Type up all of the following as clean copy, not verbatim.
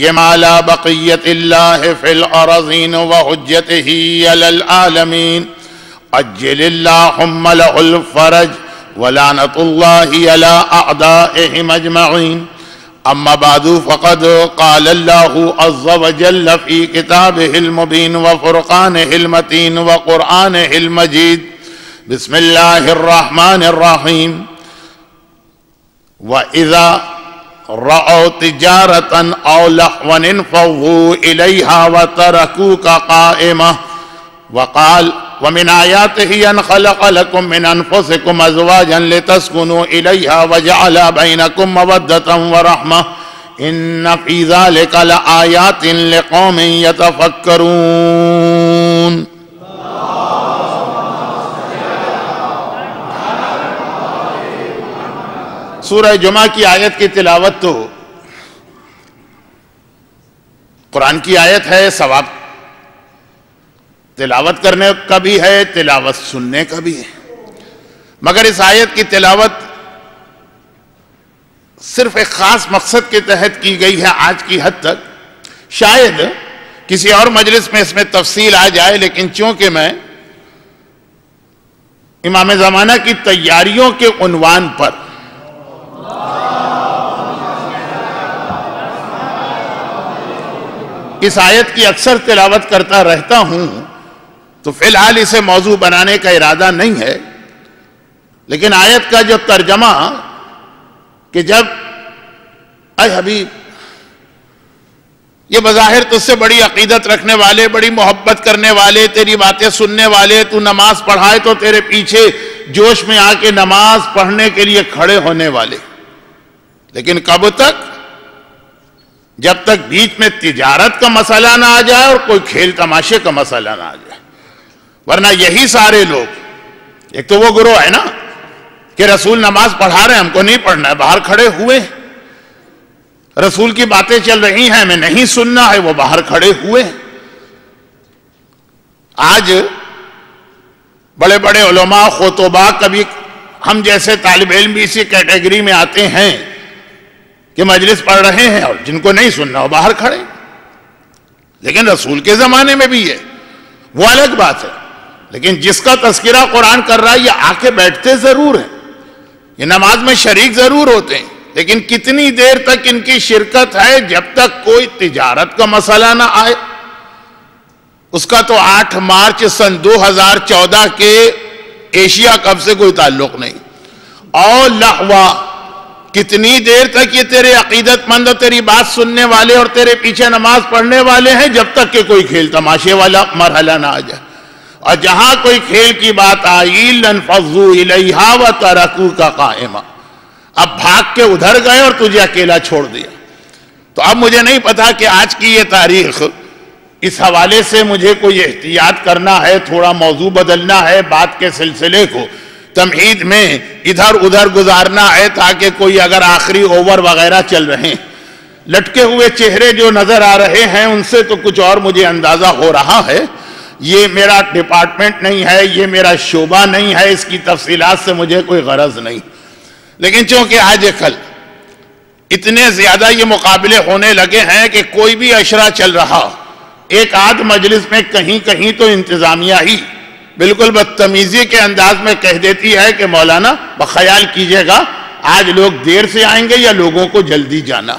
على بقية الله في الأرضين وحجته على العالمين عجل اللهم له الفرج ولعنة الله على أعدائهم أجمعين. أما بعد فقد قال الله عز وجل في كتابه المبين وفرقانه المتين وقرآنه المجيد. بسم الله الرحمن الرحيم. وإذا رأوا تجارة أو لهوا انفضوا إليها وتركوك قائمة. وقال ومن آياته أن خلق لكم من أنفسكم أزواجا لتسكنوا إليها وجعل بينكم مودة ورحمة إن في ذلك لآيات لقوم يتفكرون. سورہ جمعہ کی آیت کی تلاوت تو قرآن کی آیت ہے، ثواب تلاوت کرنے کا بھی ہے، تلاوت سننے کا بھی ہے، مگر اس آیت کی تلاوت صرف ایک خاص مقصد کے تحت کی گئی ہے آج کی حد تک. شاید کسی اور مجلس میں اس میں تفصیل آ جائے، لیکن چونکہ میں امام زمانہ کی تیاریوں کے عنوان پر اس آیت کی اکثر تلاوت کرتا رہتا ہوں، تو فی الحال اسے موضوع بنانے کا ارادہ نہیں ہے. لیکن آیت کا جو ترجمہ کہ جب اے حبیب، یہ بظاہر تجھ سے بڑی عقیدت رکھنے والے، بڑی محبت کرنے والے، تیری باتیں سننے والے، تو نماز پڑھائے تو تیرے پیچھے جوش میں آ کے نماز پڑھنے کے لیے کھڑے ہونے والے، لیکن کب تک؟ جب تک بیچ میں تجارت کا مسئلہ نہ آ جائے اور کوئی کھیل تماشے کا مسئلہ نہ آ جائے. ورنہ یہی سارے لوگ، ایک تو وہ گروہ ہے نا کہ رسول نماز پڑھا رہے ہیں، ہم کو نہیں پڑھنا ہے، باہر کھڑے ہوئے. رسول کی باتیں چل رہی ہیں، ہمیں نہیں سننا ہے، وہ باہر کھڑے ہوئے. آج بڑے بڑے علماء خطباء، کبھی ہم جیسے طالب علم بھی اسی کیٹیگری میں آتے ہیں کہ مجلس پڑھ رہے ہیں اور جن کو نہیں سننا وہ باہر کھڑے. لیکن رسول کے زمانے میں بھی ہے، وہ الگ بات ہے. لیکن جس کا تذکرہ قرآن کر رہا ہے، یہ آ کے بیٹھتے ضرور ہیں، یہ نماز میں شریک ضرور ہوتے ہیں، لیکن کتنی دیر تک ان کی شرکت ہے؟ جب تک کوئی تجارت کا مسئلہ نہ آئے. اس کا تو 8 مارچ سن 2014 کے ایشیا کپ سے کوئی تعلق نہیں. اور لہوا، کتنی دیر تک یہ تیرے عقیدت مند اور تیری بات سننے والے اور تیرے پیچھے نماز پڑھنے والے ہیں، جب تک کہ کوئی کھیل تماشے والا مرحلہ نہ آ جائے. اور جہاں کوئی کھیل کی بات آئی لَنْفَضُّوا إِلَيْهَا وَتَرَكُوكَ قَائِمًا، اب بھاگ کے ادھر گئے اور تجھے اکیلا چھوڑ دیا. تو اب مجھے نہیں پتا کہ آج کی یہ تاریخ، اس حوالے سے مجھے کوئی احتیاط کرنا ہے، تھوڑا موضوع بدلنا ہے، بات کے سلسلے کو تمہید میں ادھر ادھر گزارنا ہے، تاکہ کوئی اگر آخری اوور وغیرہ چل رہے ہیں، لٹکے ہوئے چہرے جو نظر آ رہے ہیں ان سے تو کچھ اور مجھے اندازہ ہو رہا ہے. یہ میرا ڈپارٹمنٹ نہیں ہے، یہ میرا شعبہ نہیں ہے، اس کی تفصیلات سے مجھے کوئی غرض نہیں. لیکن چونکہ آج کل اتنے زیادہ یہ مقابلے ہونے لگے ہیں کہ کوئی بھی اشرا چل رہا، ایک آدھ مجلس میں کہیں کہیں تو انتظامیہ ہی بالکل بدتمیزی کے انداز میں کہہ دیتی ہے کہ مولانا بخیال کیجئے گا، آج لوگ دیر سے آئیں گے یا لوگوں کو جلدی جانا.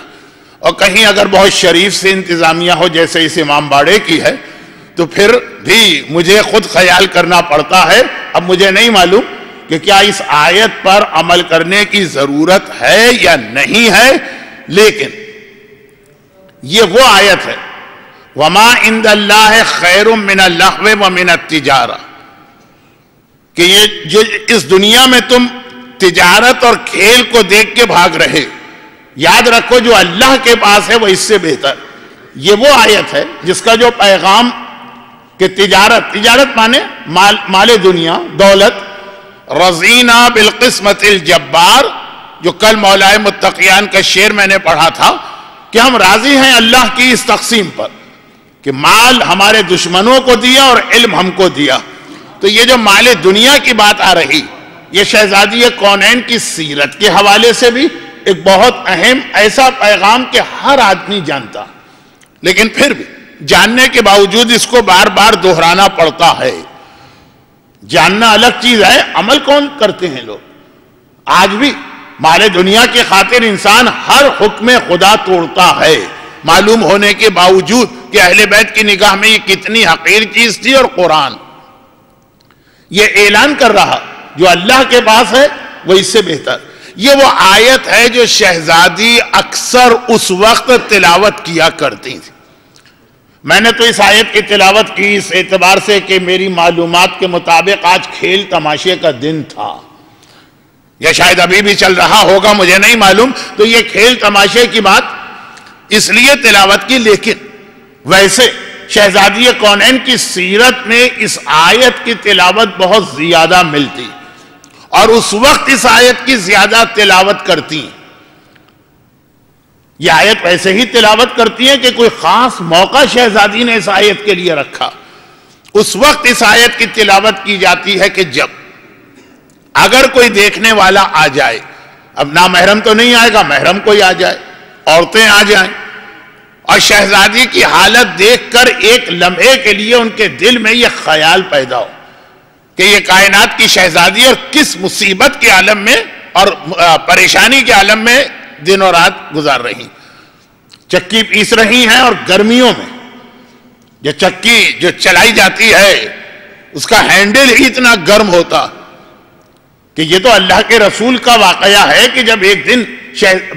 اور کہیں اگر بہت شریف سے انتظامیہ ہو جیسے اس امام باڑے کی ہے، تو پھر بھی مجھے خود خیال کرنا پڑتا ہے. اب مجھے نہیں معلوم کہ کیا اس آیت پر عمل کرنے کی ضرورت ہے یا نہیں ہے، لیکن یہ وہ آیت ہے وَمَا عِنْدَ اللَّهِ خَيْرٌ مِّنَ اللَّهْوِ وَمِنَ التِّجَارَةِ، کہ یہ جو اس دنیا میں تم تجارت اور کھیل کو دیکھ کے بھاگ رہے، یاد رکھو جو اللہ کے پاس ہے وہ اس سے بہتر. یہ وہ آیت ہے جس کا جو پیغام کہ تجارت مانے مال دنیا، دولت، رضینا بالقسمت الجبار، جو کل مولائے متقیان کا شعر میں نے پڑھا تھا کہ ہم راضی ہیں اللہ کی اس تقسیم پر کہ مال ہمارے دشمنوں کو دیا اور علم ہم کو دیا. تو یہ جو مال دنیا کی بات آ رہی، یہ شہزادی کونین کی سیرت کے حوالے سے بھی ایک بہت اہم ایسا پیغام کہ ہر آدمی جانتا لیکن پھر بھی جاننے کے باوجود اس کو بار بار دہرانا پڑتا ہے. جاننا الگ چیز ہے، عمل کون کرتے ہیں لوگ؟ آج بھی مال دنیا کی خاطر انسان ہر حکم خدا توڑتا ہے، معلوم ہونے کے باوجود کہ اہل بیت کی نگاہ میں یہ کتنی حقیر چیز تھی. اور قرآن یہ اعلان کر رہا جو اللہ کے پاس ہے وہ اس سے بہتر. یہ وہ آیت ہے جو شہزادی اکثر اس وقت تلاوت کیا کرتی تھی. میں نے تو اس آیت کی تلاوت کی اس اعتبار سے کہ میری معلومات کے مطابق آج کھیل تماشے کا دن تھا، یا شاید ابھی بھی چل رہا ہوگا، مجھے نہیں معلوم. تو یہ کھیل تماشے کی بات اس لیے تلاوت کی، لیکن ویسے شہزادی کونین کی سیرت میں اس آیت کی تلاوت بہت زیادہ ملتی، اور اس وقت اس آیت کی زیادہ تلاوت کرتی ہیں. یہ آیت ویسے ہی تلاوت کرتی ہے کہ کوئی خاص موقع شہزادی نے اس آیت کے لیے رکھا. اس وقت اس آیت کی تلاوت کی جاتی ہے کہ جب اگر کوئی دیکھنے والا آ جائے، اب نامحرم تو نہیں آئے گا، محرم کوئی آ جائے، عورتیں آ جائیں، اور شہزادی کی حالت دیکھ کر ایک لمحے کے لیے ان کے دل میں یہ خیال پیدا ہو کہ یہ کائنات کی شہزادی اور کس مصیبت کے عالم میں اور پریشانی کے عالم میں دن اور رات گزار رہی، چکی پیس رہی ہیں، اور گرمیوں میں یہ چکی جو چلائی جاتی ہے اس کا ہینڈل ہی اتنا گرم ہوتا کہ یہ تو اللہ کے رسول کا واقعہ ہے کہ جب ایک دن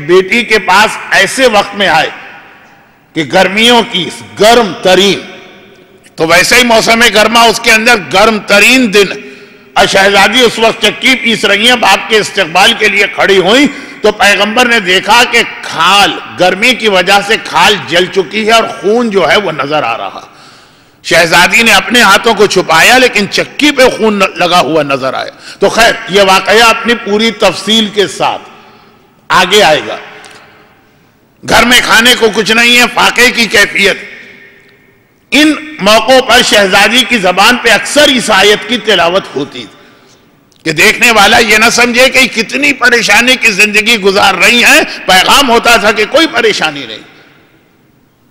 بیٹی کے پاس ایسے وقت میں آئے کہ گرمیوں کی گرم ترین، تو ویسے ہی موسم گرما اس کے اندر گرم ترین دن، اور شہزادی اس وقت چکی پیس رہی ہیں، باپ کے استقبال کے لیے کھڑی ہوئی تو پیغمبر نے دیکھا کہ کھال گرمی کی وجہ سے کھال جل چکی ہے اور خون جو ہے وہ نظر آ رہا. شہزادی نے اپنے ہاتھوں کو چھپایا لیکن چکی پہ خون لگا ہوا نظر آیا. تو خیر یہ واقعہ اپنی پوری تفصیل کے ساتھ آگے آئے گا. گھر میں کھانے کو کچھ نہیں ہے، فاقے کی کیفیت. ان موقعوں پر شہزادی کی زبان پہ اکثر اس آیت کی تلاوت ہوتی تھی کہ دیکھنے والا یہ نہ سمجھے کہ کتنی پریشانی کی زندگی گزار رہی ہیں. پیغام ہوتا تھا کہ کوئی پریشانی نہیں،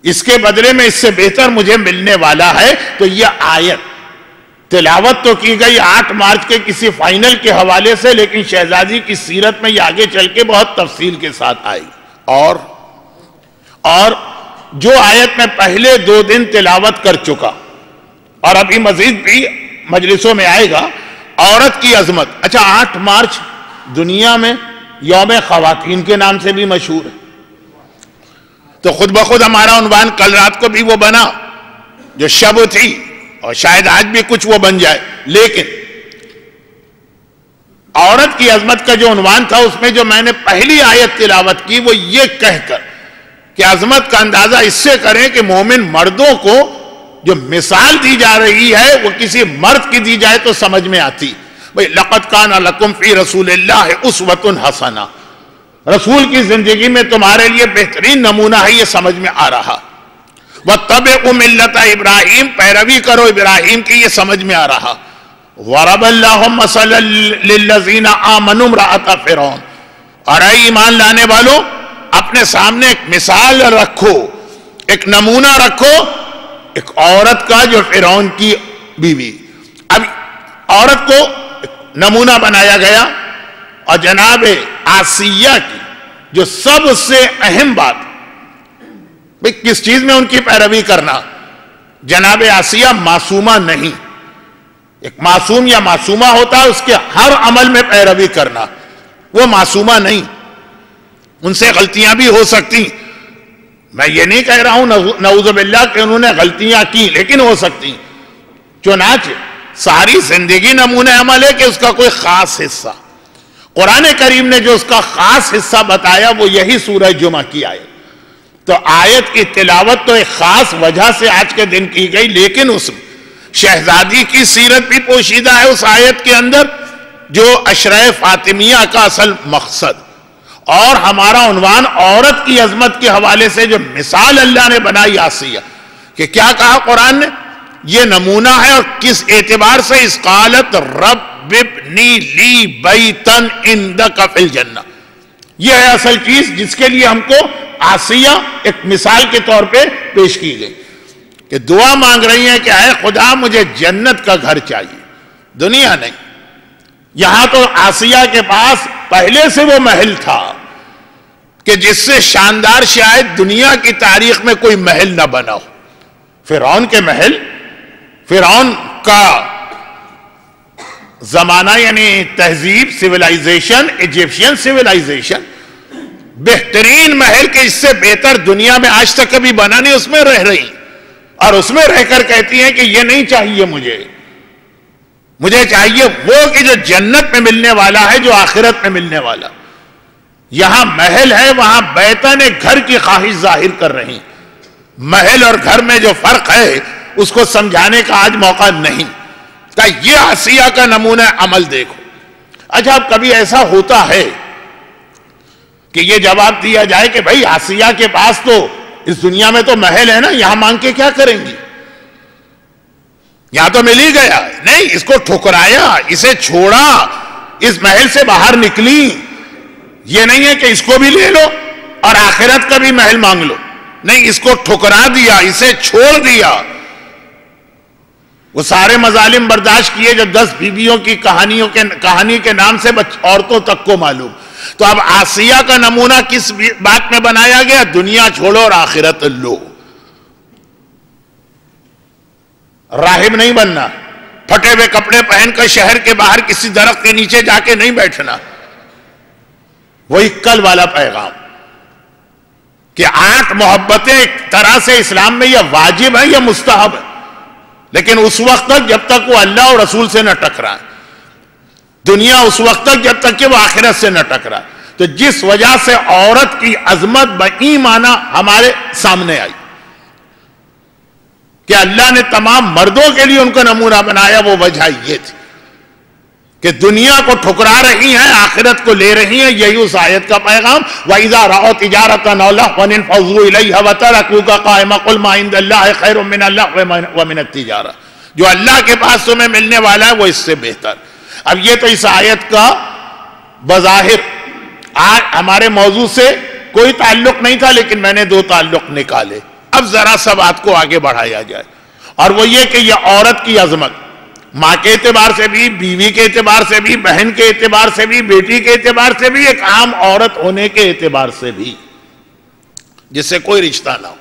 اس کے بدلے میں اس سے بہتر مجھے ملنے والا ہے. تو یہ آیت تلاوت تو کی گئی 8 مارچ کے کسی فائنل کے حوالے سے، لیکن شہزادی کی سیرت میں یہ آگے چل کے بہت تفصیل کے ساتھ آئی. اور جو آیت میں پہلے 2 دن تلاوت کر چکا اور ابھی مزید بھی مجلسوں میں آئے گا، عورت کی عظمت. اچھا 8 مارچ دنیا میں یوم خواتین کے نام سے بھی مشہور ہے، تو خود بخود ہمارا عنوان کل رات کو بھی وہ بنا جو شب تھی، اور شاید آج بھی کچھ وہ بن جائے. لیکن عورت کی عظمت کا جو عنوان تھا اس میں جو میں نے پہلی آیت تلاوت کی وہ یہ کہہ کر کہ عظمت کا اندازہ اس سے کریں کہ مومن مردوں کو جو مثال دی جا رہی ہے وہ کسی مرد کی دی جائے تو سمجھ میں آتی. بھئی لقد کان لکم فی رسول اللہ اسوۃ حسنہ، رسول کی زندگی میں تمہارے لیے بہترین نمونہ ہے، یہ سمجھ میں آ رہا. واتبعوا ملت ابراہیم، پیروی کرو ابراہیم کی، یہ سمجھ میں آ رہا. ضرب اللہ مثلا للذین آمنوا امرأۃ فرعون، اور اے ایمان لانے والوں اپنے سامنے ایک مثال رکھو، ایک نمونہ رکھو، ایک عورت کا جو فرعون کی بیوی. اب عورت کو نمونہ بنایا گیا، اور جناب آسیہ کی جو سب سے اہم بات، بھئی کس چیز میں ان کی پیروی کرنا؟ جناب آسیہ معصومہ نہیں. ایک معصوم یا معصومہ ہوتا ہے اس کے ہر عمل میں پیروی کرنا، وہ معصومہ نہیں، ان سے غلطیاں بھی ہو سکتی. میں یہ نہیں کہہ رہا ہوں نعوذ باللہ کہ انہوں نے غلطیاں کی، لیکن ہو سکتی. چنانچہ ساری زندگی نمونہ عمل ہے کہ اس کا کوئی خاص حصہ، قرآن کریم نے جو اس کا خاص حصہ بتایا وہ یہی سورہ جمعہ کی آیت. تو آیت کی تلاوت تو ایک خاص وجہ سے آج کے دن کی گئی، لیکن اس شہزادی کی سیرت بھی پوشیدہ ہے اس آیت کے اندر، جو عشرہ فاطمیہ کا اصل مقصد. اور ہمارا عنوان عورت کی عظمت کے حوالے سے جو مثال اللہ نے بنائی آسیہ، کہ کیا کہا قرآن نے، یہ نمونہ ہے. اور کس اعتبار سے؟ اس قالت رب ابنی لی بیتن عندک فی الجنہ، یہ ہے اصل چیز جس کے لیے ہم کو آسیہ ایک مثال کے طور پہ پیش کی گئی کہ دعا مانگ رہی ہیں کہ اے خدا مجھے جنت کا گھر چاہیے، دنیا نہیں۔ یہاں تو آسیہ کے پاس پہلے سے وہ محل تھا کہ جس سے شاندار شاید دنیا کی تاریخ میں کوئی محل نہ بنا ہو۔ فرعون کے محل، فرعون کا زمانہ یعنی تہذیب، سویلائزیشن، ایجپشین سویلائزیشن، بہترین محل کہ اس سے بہتر دنیا میں آج تک کبھی بنا نہیں، اس میں رہ رہی اور اس میں رہ کر کہتی ہیں کہ یہ نہیں چاہیے مجھے چاہیے وہ کہ جو جنت میں ملنے والا ہے، جو آخرت میں ملنے والا۔ یہاں محل ہے، وہاں بیتن گھر کی خواہش ظاہر کر رہی۔ محل اور گھر میں جو فرق ہے اس کو سمجھانے کا آج موقع نہیں کہ یہ آسیہ کا نمونہ عمل دیکھو۔ اچھا اب کبھی ایسا ہوتا ہے کہ یہ جواب دیا جائے کہ بھائی آسیہ کے پاس تو اس دنیا میں تو محل ہے نا، یہاں مانگ کے کیا کریں گی، یہاں تو مل ہی گیا۔ نہیں، اس کو ٹھکرایا، اسے چھوڑا، اس محل سے باہر نکلی۔ یہ نہیں ہے کہ اس کو بھی لے لو اور آخرت کا بھی محل مانگ لو، نہیں، اس کو ٹھکرا دیا، اسے چھوڑ دیا۔ وہ سارے مظالم برداشت کیے جو 10 بیویوں کی کہانی کے نام سے عورتوں تک کو معلوم۔ تو اب آسیہ کا نمونہ کس بات میں بنایا گیا؟ دنیا چھوڑو اور آخرت لو۔ راہب نہیں بننا، پھٹے ہوئے کپڑے پہن کر شہر کے باہر کسی درخت کے نیچے جا کے نہیں بیٹھنا۔ وہی کل والا پیغام کہ 8 محبتیں ایک طرح سے اسلام میں یہ واجب ہے یا مستحب ہے، لیکن اس وقت تک جب تک وہ اللہ اور رسول سے نہ ٹکرائے، دنیا اس وقت تک جب تک کہ وہ آخرت سے نہ ٹکرائے۔ تو جس وجہ سے عورت کی عظمت بایمانہ ہمارے سامنے آئی کہ اللہ نے تمام مردوں کے لیے ان کا نمونہ بنایا، وہ وجہ یہ تھی کہ دنیا کو ٹھکرا رہی ہیں، آخرت کو لے رہی ہیں۔ یہی اس آیت کا پیغام، وَإِذَا رَأَوْا تِجَارَةً أَوْ لَهْوًا انفَضُّوا إِلَيْهَا وَتَرَكُوكَ قَائِمًا قُلْ مَا عِندَ اللَّهِ خَيْرٌ مِّنَ اللَّهْوِ وَمِنَ التِّجَارَةِ۔ جو اللہ کے پاس تمہیں ملنے والا ہے وہ اس سے بہتر۔ اب یہ تو اس آیت کا بظاہر آج ہمارے موضوع سے کوئی تعلق نہیں تھا، لیکن میں نے 2 تعلق نکالے۔ اب ذرا سا بات کو آگے بڑھایا جائے، اور وہ یہ کہ یہ عورت کی عظمت ماں کے اعتبار سے بھی، بیوی کے اعتبار سے بھی، بہن کے اعتبار سے بھی، بیٹی کے اعتبار سے بھی، ایک عام عورت ہونے کے اعتبار سے بھی، جس سے کوئی رشتہ نہ ہو،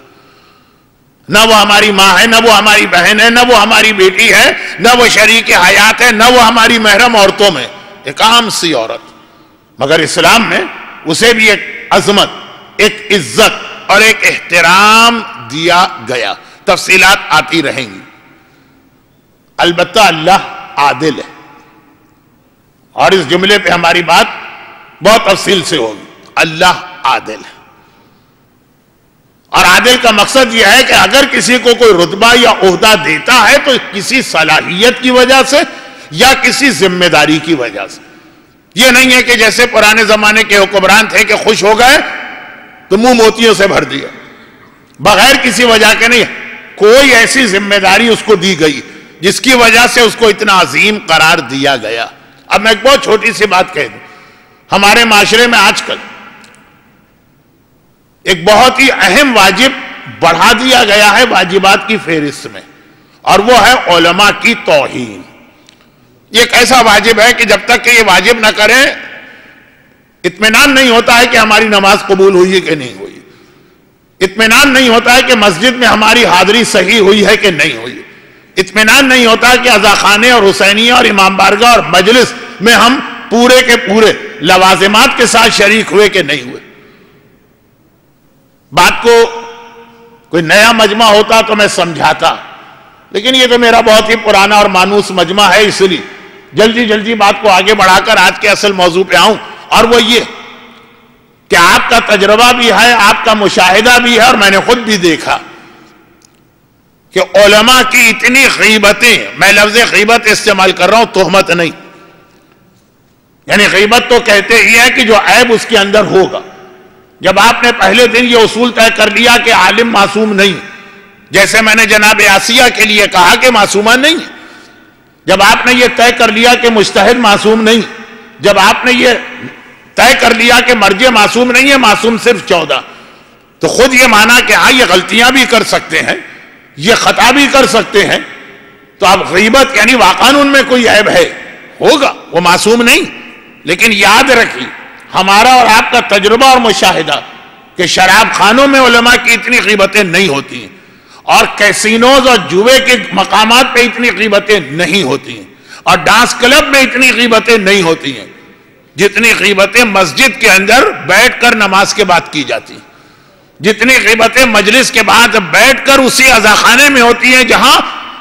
نہ وہ ہماری ماں ہے، نہ وہ ہماری بہن ہے، نہ وہ ہماری بیٹی ہے، نہ وہ شریک حیات ہے، نہ وہ ہماری محرم عورتوں میں، ایک عام سی عورت، مگر اسلام میں اسے بھی ایک عظمت، ایک عزت اور ایک احترام دیا گیا۔ تفصیلات آتی رہیں گی۔ البتہ اللہ عادل ہے، اور اس جملے پہ ہماری بات بہت تفصیل سے ہوگی۔ اللہ عادل ہے، اور عادل کا مقصد یہ ہے کہ اگر کسی کو کوئی رتبہ یا عہدہ دیتا ہے تو کسی صلاحیت کی وجہ سے یا کسی ذمہ داری کی وجہ سے۔ یہ نہیں ہے کہ جیسے پرانے زمانے کے حکمران تھے کہ خوش ہو گئے تو منہ موتیوں سے بھر دیا، بغیر کسی وجہ کے نہیں، کوئی ایسی ذمہ داری اس کو دی گئی جس کی وجہ سے اس کو اتنا عظیم قرار دیا گیا۔ اب میں ایک بہت چھوٹی سی بات کہہ دوں، ہمارے معاشرے میں آج کل ایک بہت ہی اہم واجب بڑھا دیا گیا ہے واجبات کی فہرست میں، اور وہ ہے علماء کی توہین۔ یہ ایک ایسا واجب ہے کہ جب تک کہ یہ واجب نہ کریں اطمینان نہیں ہوتا ہے کہ ہماری نماز قبول ہوئی ہے کہ نہیں ہوئی، اطمینان نہیں ہوتا ہے کہ مسجد میں ہماری حاضری صحیح ہوئی ہے کہ نہیں ہوئی، اطمینان نہیں ہوتا کہ عزاخانے اور حسینیہ اور امام بارگاہ اور مجلس میں ہم پورے کے پورے لوازمات کے ساتھ شریک ہوئے کہ نہیں ہوئے۔ بات کو کوئی نیا مجمع ہوتا تو میں سمجھاتا، لیکن یہ تو میرا بہت ہی پرانا اور مانوس مجمع ہے، اس لیے جلدی بات کو آگے بڑھا کر آج کے اصل موضوع پہ آؤں، اور وہ یہ کہ آپ کا تجربہ بھی ہے، آپ کا مشاہدہ بھی ہے، اور میں نے خود بھی دیکھا کہ علماء کی اتنی غیبتیں، میں لفظ غیبت استعمال کر رہا ہوں، تہمت نہیں، یعنی غیبت تو کہتے ہی ہے کہ جو عیب اس کے اندر ہوگا۔ جب آپ نے پہلے دن یہ اصول طے کر لیا کہ عالم معصوم نہیں، جیسے میں نے جناب آسیہ کے لیے کہا کہ معصومہ نہیں، جب آپ نے یہ طے کر لیا کہ مجتہد معصوم نہیں، جب آپ نے یہ طے کر لیا کہ مرجع معصوم نہیں ہے، معصوم صرف 14، تو خود یہ مانا کہ ہاں یہ غلطیاں بھی کر سکتے ہیں، یہ خطا بھی کر سکتے ہیں، تو اب غیبت یعنی واقعاً ان میں کوئی عیب ہے، ہوگا، وہ معصوم نہیں. لیکن یاد رکھیے ہمارا اور آپ کا تجربہ اور مشاہدہ کہ شراب خانوں میں علماء کی اتنی غیبتیں نہیں ہوتی ہیں، اور کیسینوز اور جوئے کے مقامات پہ اتنی غیبتیں نہیں ہوتی ہیں، اور ڈانس کلب میں اتنی غیبتیں نہیں ہوتی ہیں جتنی غیبتیں مسجد کے اندر بیٹھ کر نماز کے بعد کی جاتی ہیں، جتنی غیبتیں مجلس کے بعد بیٹھ کر اسی عزاخانے میں ہوتی ہیں جہاں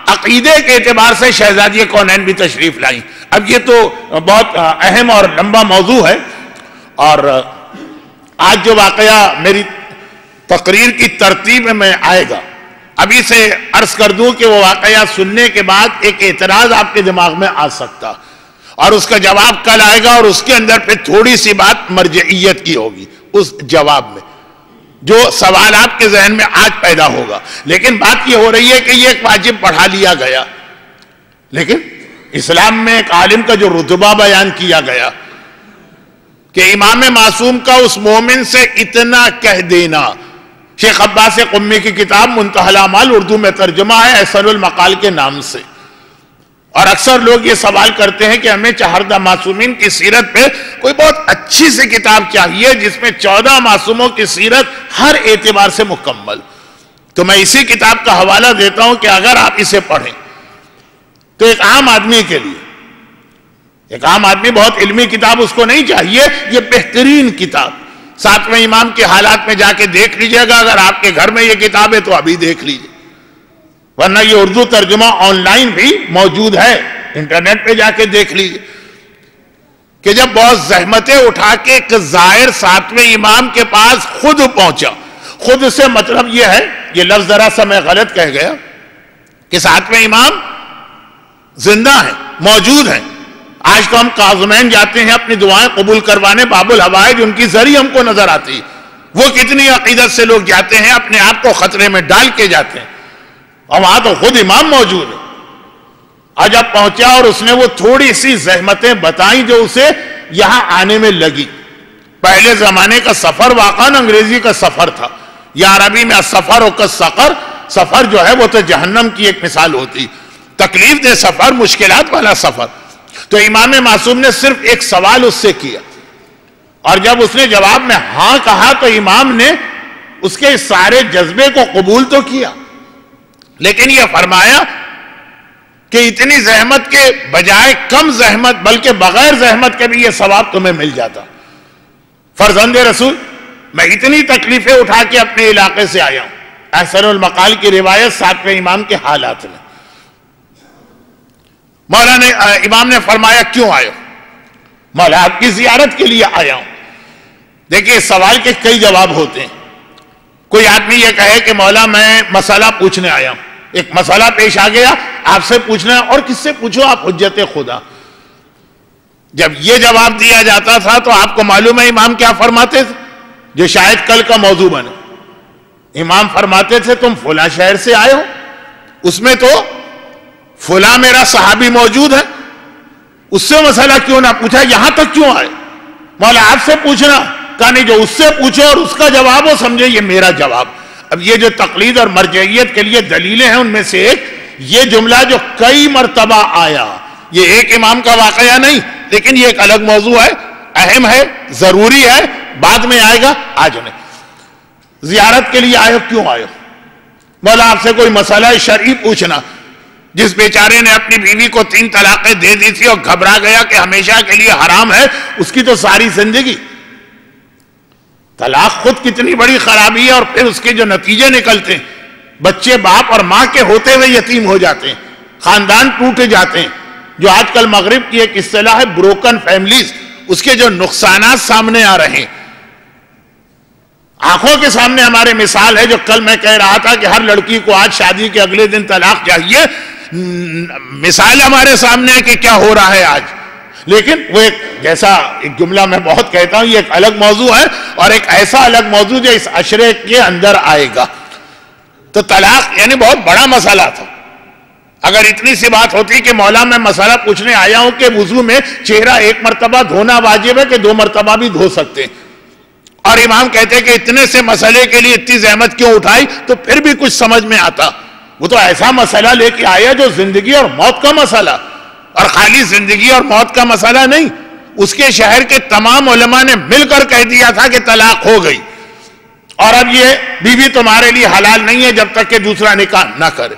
عقیدے کے اعتبار سے شہزادی کونین بھی تشریف لائیں. اب یہ تو بہت اہم اور لمبا موضوع ہے، اور آج جو واقعہ میری تقریر کی ترتیب میں آئے گا، ابھی سے عرض کر دوں کہ وہ واقعہ سننے کے بعد ایک اعتراض آپ کے دماغ میں آ سکتا، اور اس کا جواب کل آئے گا، اور اس کے اندر پھر تھوڑی سی بات مرجعیت کی ہوگی اس جواب میں، جو سوال آپ کے ذہن میں آج پیدا ہوگا. لیکن بات یہ ہو رہی ہے کہ یہ ایک واجب پڑھا لیا گیا، لیکن اسلام میں ایک عالم کا جو رتبہ بیان کیا گیا کہ امام معصوم کا اس مومن سے اتنا کہہ دینا. شیخ عباس قمی کی کتاب منتہی الاعمال اردو میں ترجمہ ہے احسن المقال کے نام سے، اور اکثر لوگ یہ سوال کرتے ہیں کہ ہمیں چہاردہ معصومین کی سیرت پہ کوئی بہت اچھی سی کتاب چاہیے جس میں 14 معصوموں کی سیرت ہر اعتبار سے مکمل. تو میں اسی کتاب کا حوالہ دیتا ہوں کہ اگر آپ اسے پڑھیں تو ایک عام آدمی کے لیے، ایک عام آدمی بہت علمی کتاب اس کو نہیں چاہیے، یہ بہترین کتاب. 7ویں امام کے حالات میں جا کے دیکھ لیجئے گا، اگر آپ کے گھر میں یہ کتاب ہے تو ابھی دیکھ لیجئے، ورنہ یہ اردو ترجمہ آن لائن بھی موجود ہے، انٹرنیٹ پہ جا کے دیکھ لیجئے کہ جب بہت زحمتیں اٹھا کے ایک زائر 7ویں امام کے پاس خود پہنچا. خود سے مطلب یہ ہے، یہ لفظ ذرا سا میں غلط کہہ گیا، کہ 7ویں امام زندہ ہیں، موجود ہیں. آج تو ہم کاظمین جاتے ہیں اپنی دعائیں قبول کروانے، باب الحوائج ان کی زری ہم کو نظر آتی، وہ کتنی عقیدت سے لوگ جاتے ہیں، اپنے آپ کو خطرے میں ڈال کے جاتے ہیں، اور وہاں تو خود امام موجود ہے. اور جب پہنچا اور اس نے وہ تھوڑی سی زحمتیں بتائیں جو اسے یہاں آنے میں لگی. پہلے زمانے کا سفر واقعاً انگریزی کا سفر تھا، یا عربی میں السفر و کالسقر، سفر جو ہے وہ تو جہنم کی ایک مثال ہوتی، تکلیف دہ سفر، مشکلات والا سفر. تو امام معصوم نے صرف ایک سوال اس سے کیا، اور جب اس نے جواب میں ہاں کہا تو امام نے اس کے سارے جذبے کو قبول تو کیا، لیکن یہ فرمایا کہ اتنی زحمت کے بجائے کم زحمت، بلکہ بغیر زحمت کے بھی یہ ثواب تمہیں مل جاتا. فرزند رسول، میں اتنی تکلیفیں اٹھا کے اپنے علاقے سے آیا ہوں. احسن المقال کی روایت 7ویں امام کے حالات میں. امام نے فرمایا کیوں آئے ہو؟ مولا آپ کی زیارت کے لیے آیا ہوں. دیکھیے سوال کے کئی جواب ہوتے ہیں. کوئی آدمی یہ کہے کہ مولا میں مسئلہ پوچھنے آیا ہوں، ایک مسئلہ پیش آ گیا، آپ سے پوچھنا ہے، اور کس سے پوچھو، آپ حجت خدا. جب یہ جواب دیا جاتا تھا تو آپ کو معلوم ہے امام کیا فرماتے تھے، جو شاید کل کا موضوع بنے. امام فرماتے تھے تم فلاں شہر سے آئے ہو، اس میں تو فلاں میرا صحابی موجود ہے، اس سے مسئلہ کیوں نہ پوچھا، یہاں تک کیوں آئے؟ مولا آپ سے پوچھنا، کہا نہیں، جو اس سے پوچھو اور اس کا جواب ہو سمجھے یہ میرا جواب. اب یہ جو تقلید اور مرجعیت کے لیے دلیلیں ہیں ان میں سے ایک یہ جملہ جو کئی مرتبہ آیا، یہ ایک امام کا واقعہ نہیں، لیکن یہ ایک الگ موضوع ہے، اہم ہے، ضروری ہے، بعد میں آئے گا، آج نہیں. زیارت کے لیے آئے ہو، کیوں آئے ہو؟ مولا آپ سے کوئی مسئلہ شرعی پوچھنا. جس بیچارے نے اپنی بیوی کو 3 طلاقیں دے دی تھی اور گھبرا گیا کہ ہمیشہ کے لیے حرام ہے، اس کی تو ساری زندگی. طلاق خود کتنی بڑی خرابی ہے، اور پھر اس کے جو نتیجے نکلتے ہیں، بچے باپ اور ماں کے ہوتے ہوئے یتیم ہو جاتے ہیں، خاندان ٹوٹ جاتے ہیں. جو آج کل مغرب کی ایک اصطلاح ہے بروکن فیملیز، اس کے جو نقصانات سامنے آ رہے ہیں. آنکھوں کے سامنے ہمارے مثال ہے، جو کل میں کہہ رہا تھا کہ ہر لڑکی کو آج شادی کے اگلے دن طلاق چاہیے. مثال ہمارے سامنے ہے کہ کیا ہو رہا ہے آج. لیکن وہ ایک جملہ میں بہت کہتا ہوں، یہ ایک الگ موضوع ہے، اور ایک ایسا الگ موضوع جو اس عشرے کے اندر آئے گا. تو طلاق یعنی بہت بڑا مسئلہ تھا. اگر اتنی سی بات ہوتی کہ مولا میں مسئلہ پوچھنے آیا ہوں کہ وضو میں چہرہ 1 مرتبہ دھونا واجب ہے کہ 2 مرتبہ بھی دھو سکتے ہیں، اور امام کہتے کہ اتنے سے مسئلے کے لیے اتنی زحمت کیوں اٹھائی، تو پھر بھی کچھ سمجھ میں آتا. وہ تو ایسا مسئلہ لے کے آیا جو زندگی اور موت کا مسئلہ، اور خالی زندگی اور موت کا مسئلہ نہیں، اس کے شہر کے تمام علماء نے مل کر کہہ دیا تھا کہ طلاق ہو گئی، اور اب یہ بیوی تمہارے لیے حلال نہیں ہے جب تک کہ دوسرا نکاح نہ کرے.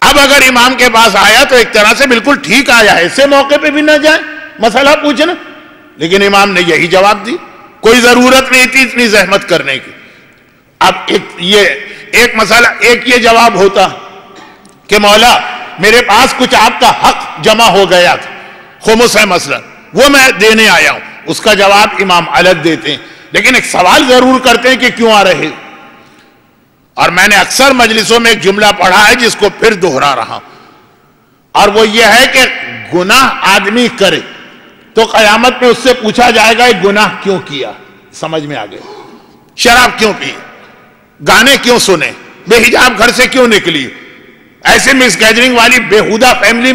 اب اگر امام کے پاس آیا تو ایک طرح سے بالکل ٹھیک آیا، ایسے موقع پہ بھی نہ جائے مسئلہ پوچھنا، لیکن امام نے یہی جواب دی، کوئی ضرورت نہیں تھی اتنی زحمت کرنے کی. اب ایک مسئلہ، ایک یہ جواب ہوتا کہ مولا میرے پاس کچھ آپ کا حق جمع ہو گیا تھا، خمس ہے مثلا، وہ میں دینے آیا ہوں، اس کا جواب امام الگ دیتے ہیں، لیکن ایک سوال ضرور کرتے ہیں کہ کیوں آ رہے. اور میں نے اکثر مجلسوں میں ایک جملہ پڑھا ہے جس کو پھر دہرا رہا، اور وہ یہ ہے کہ گناہ آدمی کرے تو قیامت میں اس سے پوچھا جائے گا یہ گناہ کیوں کیا. سمجھ میں آ گئے؟ شراب کیوں پی، گانے کیوں سنے، بے حجاب گھر سے کیوں نکلی، ایسے مس گیدرنگ والی بےہودہ فیملی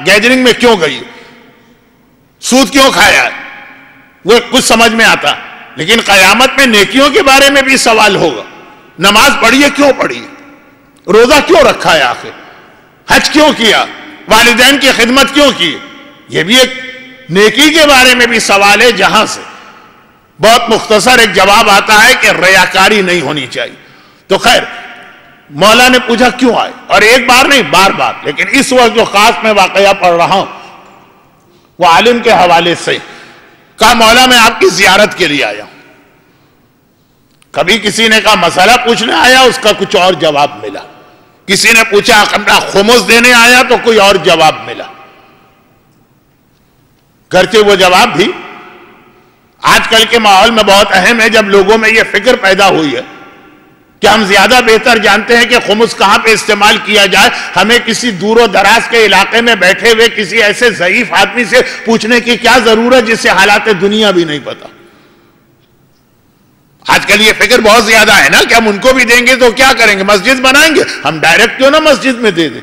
گیدرنگ میں کیوں گئی، سود کیوں کھایا، وہ کچھ سمجھ میں آتا. لیکن قیامت میں نیکیوں کے بارے میں بھی سوال ہوگا، نماز پڑھی ہے کیوں پڑھی، روزہ کیوں رکھا ہے، آخر حج کیوں کیا، والدین کی خدمت کیوں کی. یہ بھی ایک نیکی کے بارے میں بھی سوال ہے، جہاں سے بہت مختصر ایک جواب آتا ہے کہ ریاکاری نہیں ہونی چاہیے. تو خیر مولا نے پوچھا کیوں آئے، اور ایک بار نہیں بار بار، لیکن اس وقت جو خاص میں واقعہ پڑھ رہا ہوں وہ عالم کے حوالے سے. کہا مولا میں آپ کی زیارت کے لیے آیا ہوں. کبھی کسی نے کہا مسئلہ پوچھنے آیا، اس کا کچھ اور جواب ملا. کسی نے پوچھا اپنا خمس دینے آیا تو کوئی اور جواب ملا. گرچہ وہ جواب بھی آج کل کے ماحول میں بہت اہم ہے، جب لوگوں میں یہ فکر پیدا ہوئی ہے کہ ہم زیادہ بہتر جانتے ہیں کہ خمس کہاں پہ استعمال کیا جائے، ہمیں کسی دور و دراز کے علاقے میں بیٹھے ہوئے کسی ایسے ضعیف آدمی سے پوچھنے کی کیا ضرورت جس سے حالات دنیا بھی نہیں پتا. آج کل یہ فکر بہت زیادہ ہے نا کہ ہم ان کو بھی دیں گے تو کیا کریں گے، مسجد بنائیں گے، ہم ڈائریکٹ کیوں نہ مسجد میں دے دیں،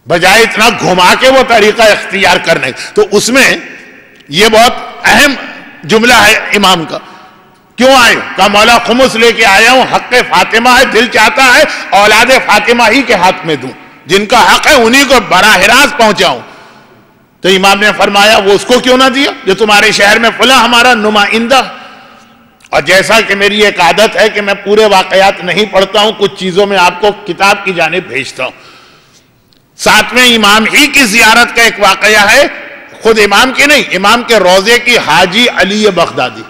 بجائے اتنا گھما کے وہ طریقہ اختیار کرنے. تو اس میں یہ بہت اہم جملہ ہے امام کا. کیوں آئے؟ کہا مولا خمس لے کے آیا ہوں، حق فاطمہ ہے، دل چاہتا ہے اولاد فاطمہ ہی کے ہاتھ میں دوں، جن کا حق ہے انہی کو براہ راست پہنچاؤں. تو امام نے فرمایا وہ اس کو کیوں نہ دیا جو تمہارے شہر میں فلاں ہمارا نمائندہ. اور جیسا کہ میری ایک عادت ہے کہ میں پورے واقعات نہیں پڑھتا ہوں، کچھ چیزوں میں آپ کو کتاب کی جانب بھیجتا ہوں. ساتویں امام ہی کی زیارت کا ایک واقعہ ہے، خود امام کی نہیں، امام کے روضے کی حاجی علی بغدادی.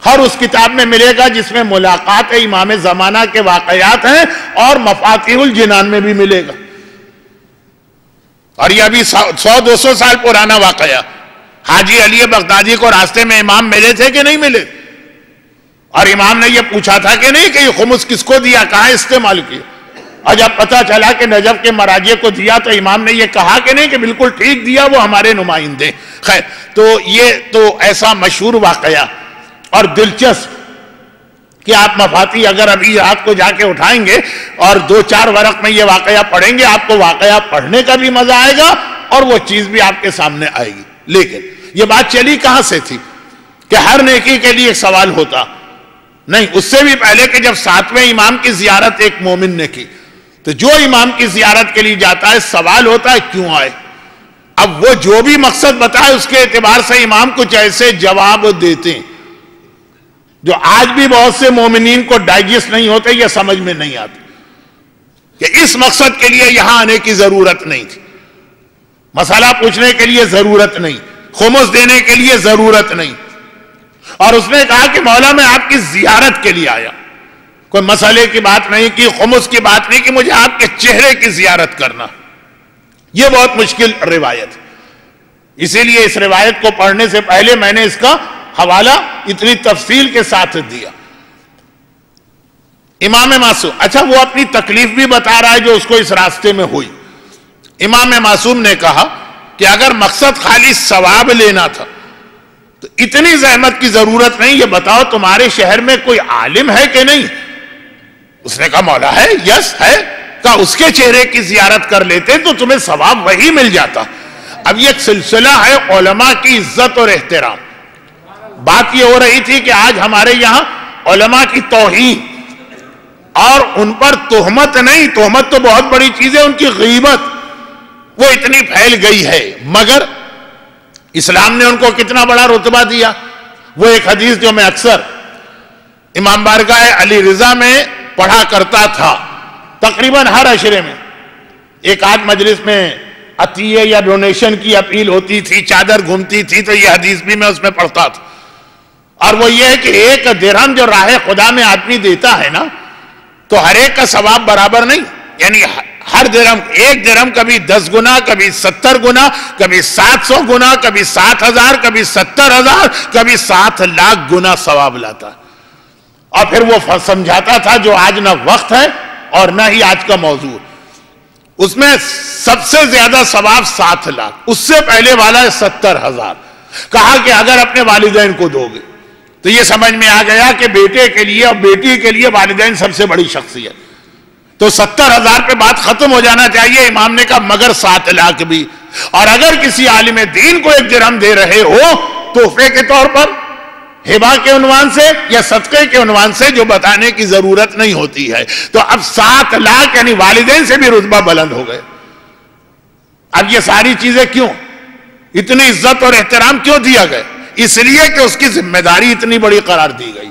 ہر اس کتاب میں ملے گا جس میں ملاقات امام زمانہ کے واقعات ہیں، اور مفاتیح الجنان میں بھی ملے گا. اور یہ ابھی 100-200 سال پرانا واقعہ. حاجی علی بغدادی کو راستے میں امام ملے تھے کہ نہیں ملے، اور امام نے یہ پوچھا تھا کہ نہیں کہ یہ خمس کس کو دیا، کہاں استعمال کیا. اور جب پتا چلا کہ نجف کے مراجع کو دیا تو امام نے یہ کہا کہ نہیں کہ بالکل ٹھیک دیا، وہ ہمارے نمائندے. خیر تو یہ تو ایسا مشہور واقعہ اور دلچسپ کہ آپ مفاتی اگر ابھی رات کو جا کے اٹھائیں گے اور 2-4 ورق میں یہ واقعہ پڑھیں گے، آپ کو واقعہ پڑھنے کا بھی مزہ آئے گا اور وہ چیز بھی آپ کے سامنے آئے گی. لیکن یہ بات چلی کہاں سے تھی کہ ہر نیکی کے لیے ایک سوال ہوتا نہیں، اس سے بھی پہلے کہ جب 7ویں امام کی زیارت ایک مومن نے کی تو جو امام کی زیارت کے لیے جاتا ہے سوال ہوتا ہے کیوں آئے. اب وہ جو بھی مقصد بتائے اس کے اعتبار سے امام کچھ ایسے جواب دیتے ہیں جو آج بھی بہت سے مومنین کو ڈائجسٹ نہیں ہوتے، یہ سمجھ میں نہیں آتے کہ اس مقصد کے لیے یہاں آنے کی ضرورت نہیں تھی، مسئلہ پوچھنے کے لیے ضرورت نہیں، خمس دینے کے لیے ضرورت نہیں. اور اس نے کہا کہ مولا میں آپ کی زیارت کے لیے آیا، کوئی مسئلے کی بات نہیں کی، خمس کی بات نہیں کہ مجھے آپ کے چہرے کی زیارت کرنا. یہ بہت مشکل روایت ہے، اسی لیے اس روایت کو پڑھنے سے پہلے میں نے اس کا حوالہ اتنی تفصیل کے ساتھ دیا. امام معصوم، اچھا وہ اپنی تکلیف بھی بتا رہا ہے جو اس کو اس راستے میں ہوئی. امام معصوم نے کہا کہ اگر مقصد خالی ثواب لینا تھا تو اتنی زحمت کی ضرورت نہیں، یہ بتاؤ تمہارے شہر میں کوئی عالم ہے کہ نہیں. اس نے کہا مولا ہے، یس ہے. کہا اس کے چہرے کی زیارت کر لیتے تو تمہیں ثواب وہی مل جاتا. اب یہ ایک سلسلہ ہے علماء کی عزت اور احترام. بات یہ ہو رہی تھی کہ آج ہمارے یہاں علماء کی توہین اور ان پر تہمت نہیں، تہمت تو بہت بڑی چیز ہے، ان کی غیبت وہ اتنی پھیل گئی ہے، مگر اسلام نے ان کو کتنا بڑا رتبہ دیا۔ وہ ایک حدیث جو میں اکثر امام بارگاہ علی رضا میں پڑھا کرتا تھا، تقریباً ہر عشرے میں ایک آدھ مجلس میں عطیے یا ڈونیشن کی اپیل ہوتی تھی، چادر گھومتی تھی، تو یہ حدیث بھی میں اس میں پڑھتا تھا، اور وہ یہ ہے کہ ایک درہم جو راہ خدا میں آدمی دیتا ہے نا، تو ہر ایک کا ثواب برابر نہیں، یعنی ہر درہم، ایک درہم کبھی 10 گنا، کبھی 70 گنا، کبھی 700 گنا، کبھی 7,000، کبھی 70,000، کبھی 7 لاکھ گنا ثواب لاتا ہے۔ اور پھر وہ سمجھاتا تھا جو آج نہ وقت ہے اور نہ ہی آج کا موضوع، اس میں سب سے زیادہ ثواب 7 لاکھ، اس سے پہلے والا ہے 70,000۔ کہا کہ اگر اپنے والدین کو دو گے تو یہ سمجھ میں آ گیا کہ بیٹے کے لیے اور بیٹی کے لیے والدین سب سے بڑی شخصیت، تو 70,000 پہ بات ختم ہو جانا چاہیے۔ امام نے کہا مگر 7 لاکھ بھی، اور اگر کسی عالم دین کو 1 درہم دے رہے ہو تحفے کے طور پر، ہبہ کے عنوان سے یا صدقے کے عنوان سے، جو بتانے کی ضرورت نہیں ہوتی ہے، تو اب 7 لاکھ یعنی والدین سے بھی رتبہ بلند ہو گئے۔ اب یہ ساری چیزیں کیوں، اتنی عزت اور احترام کیوں دیا گئے؟ اس لیے کہ اس کی ذمہ داری اتنی بڑی قرار دی گئی۔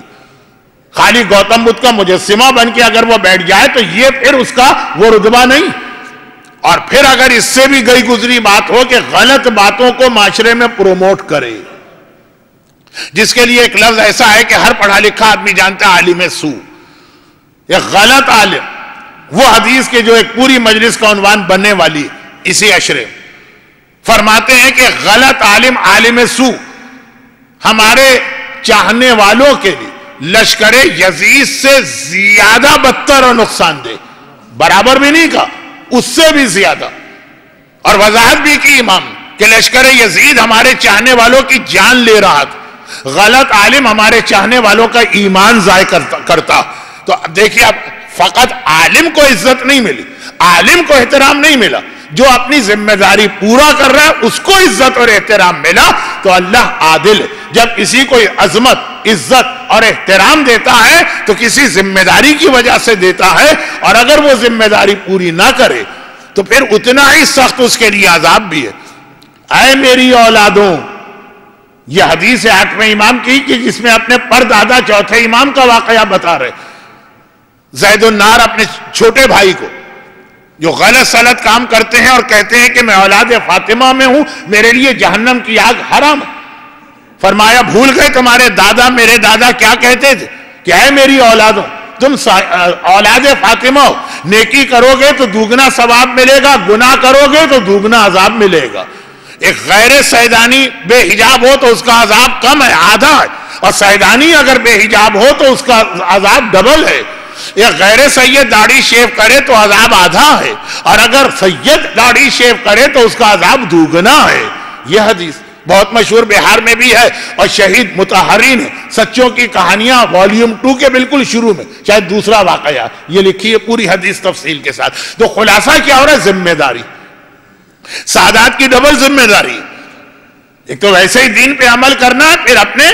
خالی گوتم بدھ کا مجسمہ بن کے اگر وہ بیٹھ جائے تو یہ پھر اس کا وہ رتبہ نہیں، اور پھر اگر اس سے بھی گئی گزری بات ہو کہ غلط باتوں کو معاشرے میں پروموٹ کرے، جس کے لیے ایک لفظ ایسا ہے کہ ہر پڑھا لکھا آدمی جانتا ہے، عالم سو، یہ غلط عالم، وہ حدیث کے جو ایک پوری مجلس کا عنوان بننے والی اسی عشرے فرماتے ہیں کہ غلط عالم، عالم سو، ہمارے چاہنے والوں کے لیے لشکر یزید سے زیادہ بدتر اور نقصان دہ، برابر بھی نہیں کہا، اس سے بھی زیادہ، اور وضاحت بھی کی امام کہ لشکر یزید ہمارے چاہنے والوں کی جان لے رہا تھا، غلط عالم ہمارے چاہنے والوں کا ایمان ضائع کرتا۔ تو اب دیکھیے، اب فقط عالم کو عزت نہیں ملی، عالم کو احترام نہیں ملا، جو اپنی ذمہ داری پورا کر رہا ہے اس کو عزت اور احترام ملا۔ تو اللہ عادل ہے، جب کسی کو عظمت، عزت اور احترام دیتا ہے تو کسی ذمہ داری کی وجہ سے دیتا ہے، اور اگر وہ ذمہ داری پوری نہ کرے تو پھر اتنا ہی سخت اس کے لیے عذاب بھی ہے۔ اے میری اولادوں، یہ حدیث ہے 8ویں امام کی کہ جس میں اپنے پردادا 4تھے امام کا واقعہ بتا رہے، زید النار اپنے چھوٹے بھائی کو جو غلط سلط کام کرتے ہیں اور کہتے ہیں کہ میں اولاد فاطمہ میں ہوں، میرے لیے جہنم کی آگ حرام ہے، فرمایا بھول گئے تمہارے دادا، میرے دادا کیا کہتے تھے کہ اے میری اولادوں، تم اولاد فاطمہ ہو، نیکی کرو گے تو دوگنا ثواب ملے گا، گناہ کرو گے تو دوگنا عذاب ملے گا۔ ایک غیر سیدانی بے حجاب ہو تو اس کا عذاب کم ہے، آدھا ہے، اور سیدانی اگر بے حجاب ہو تو اس کا عذاب ڈبل ہے۔ ایک غیر سید داڑھی شیو کرے تو عذاب آدھا ہے، اور اگر سید داڑھی شیو کرے تو اس کا عذاب دوگنا ہے۔ یہ حدیث بہت مشہور، بہار میں بھی ہے، اور شہید مطہرین سچوں کی کہانیاں والیوم 2 کے بالکل شروع میں شاید دوسرا واقعہ یہ لکھی ہے پوری حدیث تفصیل کے ساتھ۔ تو خلاصہ کیا ہو رہا ہے؟ ذمہ داری، سادات کی ڈبل ذمہ داری، ایک تو ویسے ہی دین پہ عمل کرنا ہے، پھر اپنے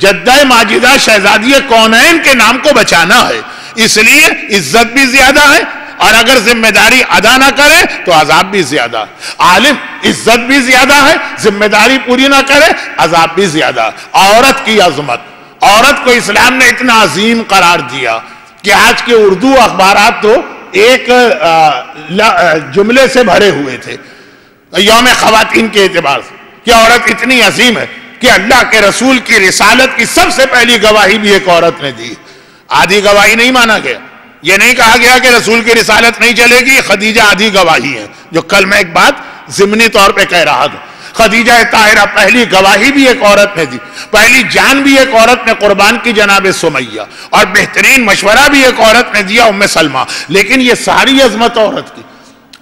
جدہ ماجدہ شہزادی کونین کے نام کو بچانا ہے، اس لیے عزت بھی زیادہ ہے، اور اگر ذمہ داری ادا نہ کرے تو عذاب بھی زیادہ۔ عالم عزت بھی زیادہ ہے، ذمہ داری پوری نہ کرے عذاب بھی زیادہ۔ عورت کی عظمت، عورت کو اسلام نے اتنا عظیم قرار دیا کہ آج کے اردو اخبارات تو ایک جملے سے بھرے ہوئے تھے یوم خواتین کے اعتبار سے کہ عورت اتنی عظیم ہے کہ اللہ کے رسول کی رسالت کی سب سے پہلی گواہی بھی ایک عورت نے دی۔ آدھی گواہی نہیں مانا گیا، یہ نہیں کہا گیا کہ رسول کی رسالت نہیں چلے گی، خدیجہ آدھی گواہی ہے، جو کل میں ایک بات ضمنی طور پہ کہہ رہا تھا۔ خدیجہ طاہرہ پہلی گواہی بھی ایک عورت نے دی، پہلی جان بھی ایک عورت نے قربان کی جناب سمیہ، اور بہترین مشورہ بھی ایک عورت نے دیا ام سلمہ۔ لیکن یہ ساری عظمت عورت کی،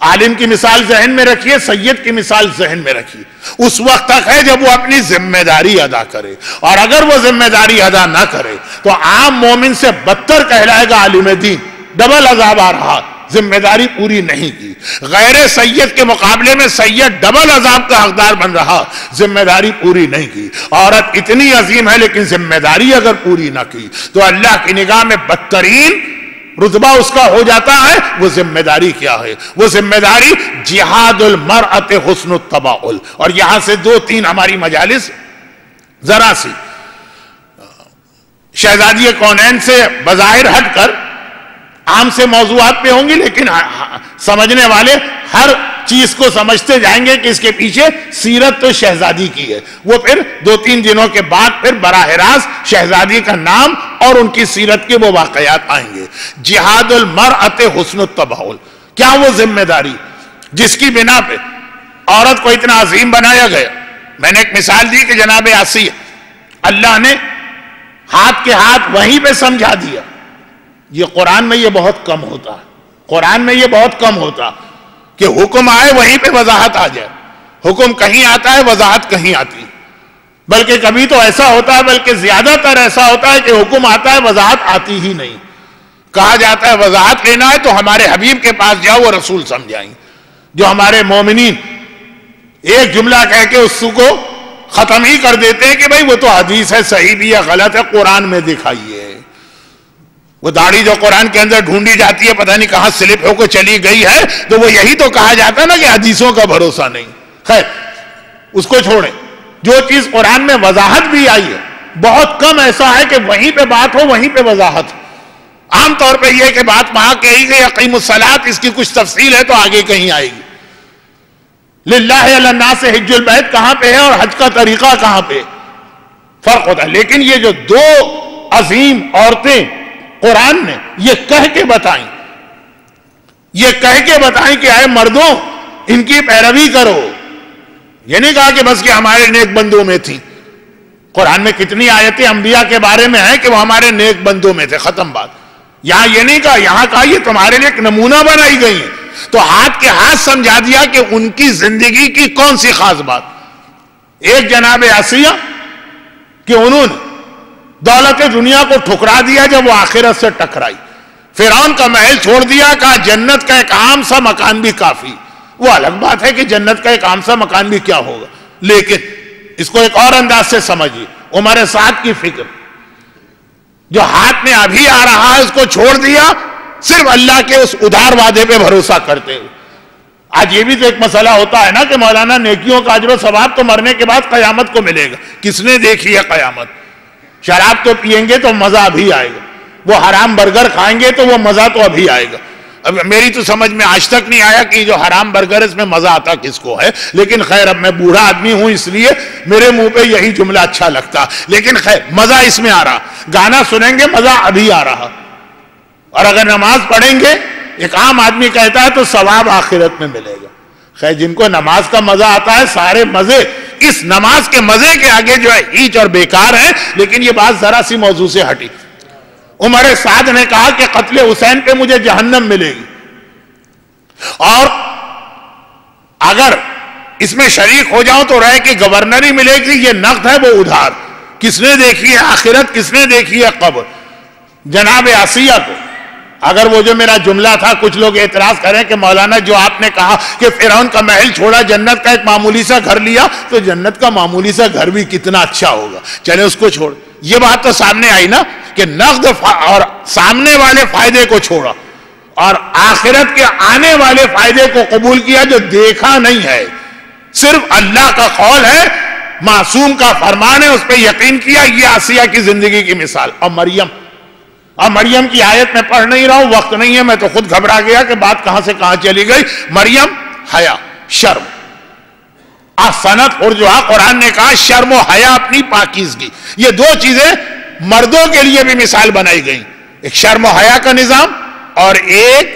عالم کی مثال ذہن میں رکھیے، سید کی مثال ذہن میں رکھیے، اس وقت تک ہے جب وہ اپنی ذمہ داری ادا کرے، اور اگر وہ ذمہ داری ادا نہ کرے تو عام مومن سے بدتر کہلائے گا عالم دین، ڈبل عذاب آ رہا۔ ذمہ داری پوری نہیں کی. غیر سید کے مقابلے میں سید ڈبل عذاب کا حقدار بن رہا, ذمہ داری پوری نہیں کی. عورت اتنی عظیم ہے لیکن ذمہ داری اگر پوری نہ کی تو اللہ کی نگاہ میں بدترین رتبہ اس کا ہو جاتا ہے. وہ ذمہ داری کیا ہے؟ وہ ذمہ داری جہاد المرأۃ حسن التباؤل. اور یہاں سے 2-3 ہماری مجالس ذرا سی شہزادی کونین سے بظاہر ہٹ کر عام سے موضوعات پہ ہوں گی, لیکن سمجھنے والے ہر چیز کو سمجھتے جائیں گے کہ اس کے پیچھے سیرت تو شہزادی کی ہے. وہ پھر 2-3 دنوں کے بعد پھر براہ راست شہزادی کا نام اور ان کی سیرت کے وہ واقعات آئیں گے. جہاد المرأۃ حسن التباؤل, کیا وہ ذمہ داری جس کی بنا پہ عورت کو اتنا عظیم بنایا گیا؟ میں نے ایک مثال دی کہ جناب آسیہ, اللہ نے ہاتھ کے ہاتھ وہیں پہ سمجھا دیا. یہ قرآن میں یہ بہت کم ہوتا ہے, قرآن میں یہ بہت کم ہوتا کہ حکم آئے وہیں پہ وضاحت آ جائے. حکم کہیں آتا ہے, وضاحت کہیں آتی. بلکہ کبھی تو ایسا ہوتا ہے, بلکہ زیادہ تر ایسا ہوتا ہے کہ حکم آتا ہے, وضاحت آتی ہی نہیں. کہا جاتا ہے وضاحت لینا ہے تو ہمارے حبیب کے پاس جاؤ, وہ رسول سمجھائیں. جو ہمارے مومنین ایک جملہ کہہ کے اس کو ختم ہی کر دیتے ہیں کہ بھئی وہ تو حدیث ہے, صحیح بھی ہے, غلط ہے, قرآن میں دکھائیے. وہ داڑھی جو قرآن کے اندر ڈھونڈی جاتی ہے پتہ نہیں کہاں سلپ ہو کے چلی گئی ہے, تو وہ یہی تو کہا جاتا ہے نا کہ حدیثوں کا بھروسہ نہیں. خیر اس کو چھوڑیں. جو چیز قرآن میں وضاحت بھی آئی ہے, بہت کم ایسا ہے کہ وہیں پہ بات ہو, وہیں پہ وضاحت. عام طور پہ یہ کہ بات وہاں کہی گئی اقیم الصلاۃ, اس کی کچھ تفصیل ہے تو آگے کہیں آئے گی. للہ علی الناس حج البیت کہاں پہ ہے اور حج کا طریقہ کہاں پہ, فرق ہوتا ہے. لیکن یہ جو 2 عظیم عورتیں قرآن نے یہ کہہ کے بتائیں, یہ کہہ کے بتائیں کہ اے مردوں ان کی پیروی کرو. یہ نہیں کہا کہ بس کہ ہمارے نیک بندوں میں تھی. قرآن میں کتنی آیتیں انبیاء کے بارے میں ہیں کہ وہ ہمارے نیک بندوں میں تھے, ختم بات. یہاں یہ نہیں کہا, یہاں کہا یہ تمہارے لیے ایک نمونہ بنائی گئی ہیں. تو ہاتھ کے ہاتھ سمجھا دیا کہ ان کی زندگی کی کون سی خاص بات. ایک جناب آسیہ کہ انہوں نے دولت دنیا کو ٹھکرا دیا جب وہ آخرت سے ٹکرائی. فرعون کا محل چھوڑ دیا, کہا جنت کا ایک عام سا مکان بھی کافی. وہ الگ بات ہے کہ جنت کا ایک عام سا مکان بھی کیا ہوگا, لیکن اس کو ایک اور انداز سے سمجھیے. عمر سعد کی فکر جو ہاتھ میں ابھی آ رہا ہے اس کو چھوڑ دیا صرف اللہ کے اس ادھار وعدے پہ بھروسہ کرتے ہوئے. آج یہ بھی تو ایک مسئلہ ہوتا ہے نا کہ مولانا نیکیوں کا اجر و ثواب تو مرنے کے بعد قیامت کو ملے گا. کس نے دیکھی ہے قیامت؟ شراب تو پئیں گے تو مزہ ابھی آئے گا, وہ حرام برگر کھائیں گے تو وہ مزہ تو ابھی آئے گا. اب میری تو سمجھ میں آج تک نہیں آیا کہ جو حرام برگر اس میں مزہ آتا کس کو ہے, لیکن خیر اب میں بوڑھا آدمی ہوں اس لیے میرے منہ پہ یہی جملہ اچھا لگتا. لیکن خیر مزہ اس میں آ رہا, گانا سنیں گے مزہ ابھی آ رہا, اور اگر نماز پڑھیں گے ایک عام آدمی کہتا ہے تو ثواب آخرت میں ملے گا. خیر جن کو نماز کا مزہ آتا ہے سارے مزے اس نماز کے مزے کے آگے جو ہے ہیچ اور بیکار ہے. لیکن یہ بات ذرا سی موضوع سے ہٹی. عمر سعد نے کہا کہ قتل حسین پہ مجھے جہنم ملے گی, اور اگر اس میں شریک ہو جاؤں تو رہے کہ گورنری ملے گی, یہ نقد ہے وہ ادھار. کس نے دیکھی ہے آخرت, کس نے دیکھی ہے قبر؟ جناب آسیہ کو اگر وہ جو میرا جملہ تھا, کچھ لوگ اعتراض کریں کہ مولانا جو آپ نے کہا کہ فرعون کا محل چھوڑا جنت کا ایک معمولی سا گھر لیا, تو جنت کا معمولی سا گھر بھی کتنا اچھا ہوگا, چلے اس کو چھوڑ. یہ بات تو سامنے آئی نا کہ نقد اور سامنے والے فائدے کو چھوڑا اور آخرت کے آنے والے فائدے کو قبول کیا جو دیکھا نہیں ہے, صرف اللہ کا قول ہے, معصوم کا فرمان ہے, اس پہ یقین کیا. یہ آسیہ کی زندگی کی مثال. اور مریم کی آیت میں پڑھ نہیں رہا ہوں, وقت نہیں ہے, میں تو خود گھبرا گیا کہ بات کہاں سے کہاں چلی گئی. مریم حیا, شرم, احسنت ارجوہا, قرآن نے کہا شرم و حیا اپنی پاکیزگی. یہ 2 چیزیں مردوں کے لیے بھی مثال بنائی گئی, ایک شرم و حیا کا نظام اور ایک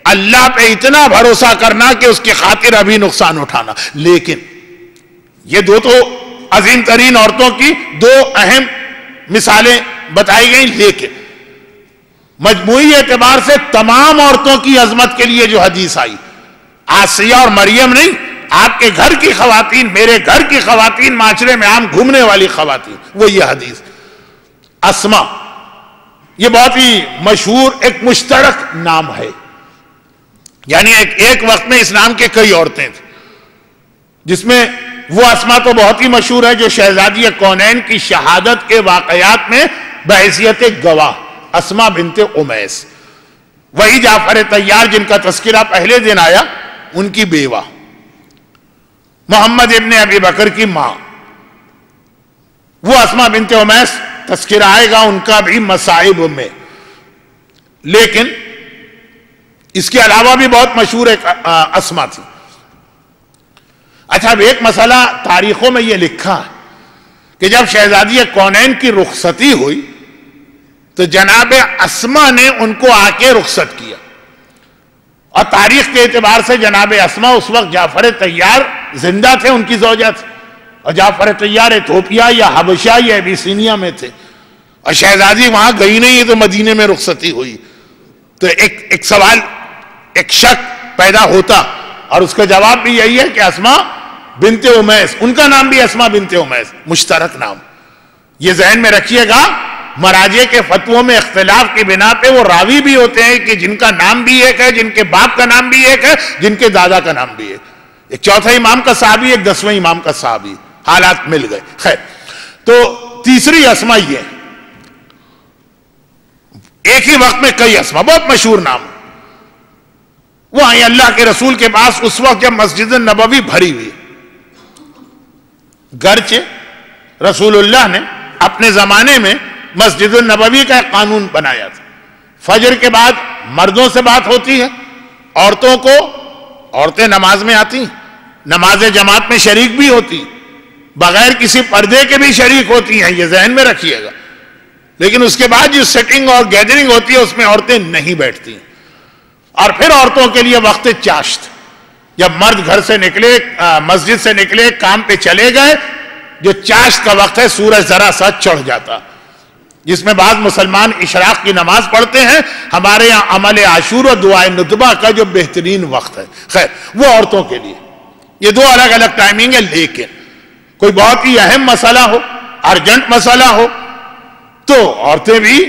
اللہ پہ اتنا بھروسہ کرنا کہ اس کی خاطر ابھی نقصان اٹھانا. لیکن یہ 2 تو عظیم ترین عورتوں کی 2 اہم مثالیں بتائی گئیں, لیکن مجموعی اعتبار سے تمام عورتوں کی عظمت کے لیے جو حدیث آئی, آسیہ اور مریم نہیں, آپ کے گھر کی خواتین, میرے گھر کی خواتین, معاشرے میں عام گھومنے والی خواتین, وہ یہ حدیث. اسما یہ بہت ہی مشہور ایک مشترک نام ہے, یعنی ایک وقت میں اس نام کے کئی عورتیں تھیں، جس میں وہ اسما تو بہت ہی مشہور ہے جو شہزادی کونین کی شہادت کے واقعات میں بحیثیت گواہ، اسما بنت امیس، وہی جعفر طیار جن کا تذکرہ پہلے دن آیا، ان کی بیوہ، محمد ابن ابی بکر کی ماں، وہ اسما بنت امیس تذکرہ آئے گا ان کا بھی مصائب میں۔ لیکن اس کے علاوہ بھی بہت مشہور ایک اسما تھی۔ اچھا، اب ایک مسئلہ تاریخوں میں یہ لکھا ہے کہ جب شہزادی کونین کی رخصتی ہوئی تو جناب اسما نے ان کو آ کے رخصت کیا، اور تاریخ کے اعتبار سے جناب اسما اس وقت جعفر طیار زندہ تھے، ان کی زوجہ تھی، اور جعفر طیار ایتھوپیا یا حبشہ یا ابیسینیا میں تھے، اور شہزادی وہاں گئی نہیں تو مدینے میں رخصتی ہوئی، تو ایک سوال، ایک شک پیدا ہوتا، اور اس کا جواب بھی یہی ہے کہ اسما بنت امیس، ان کا نام بھی اسما بنت امیس، مشترک نام۔ یہ ذہن میں رکھیے گا، مراجع کے فتووں میں اختلاف کی بنا پہ وہ راوی بھی ہوتے ہیں کہ جن کا نام بھی ایک ہے، جن کے باپ کا نام بھی ایک ہے، جن کے دادا کا نام بھی ایک چوتھا امام کا صحابی، ایک 10ویں امام کا صحابی، حالات مل گئے۔ خیر، تو تیسری اسما یہ ہے، ایک ہی وقت میں کئی اسما، بہت مشہور نام، وہ آئی اللہ کے رسول کے پاس اس وقت جب مسجد نبوی بھری ہوئی، گرچہ رسول اللہ نے اپنے زمانے میں مسجد النبوی کا ایک قانون بنایا تھا، فجر کے بعد مردوں سے بات ہوتی ہے، عورتیں نماز میں آتی، نماز جماعت میں شریک بھی ہوتی، بغیر کسی پردے کے بھی شریک ہوتی ہیں، یہ ذہن میں رکھیے گا، لیکن اس کے بعد جو سیٹنگ اور گیدرنگ ہوتی ہے اس میں عورتیں نہیں بیٹھتی، اور پھر عورتوں کے لیے وقت چاشت، جب مرد گھر سے نکلے، مسجد سے نکلے، کام پہ چلے گئے، جو چاشت کا وقت ہے، سورج ذرا سا چڑھ جاتا، جس میں بعض مسلمان اشراق کی نماز پڑھتے ہیں، ہمارے یہاں عمل عاشور اور دعائے ندبہ کا جو بہترین وقت ہے، خیر وہ عورتوں کے لیے، یہ دو الگ الگ ٹائمنگ ہے، لیکن کوئی بہت ہی اہم مسئلہ ہو، ارجنٹ مسئلہ ہو، تو عورتیں بھی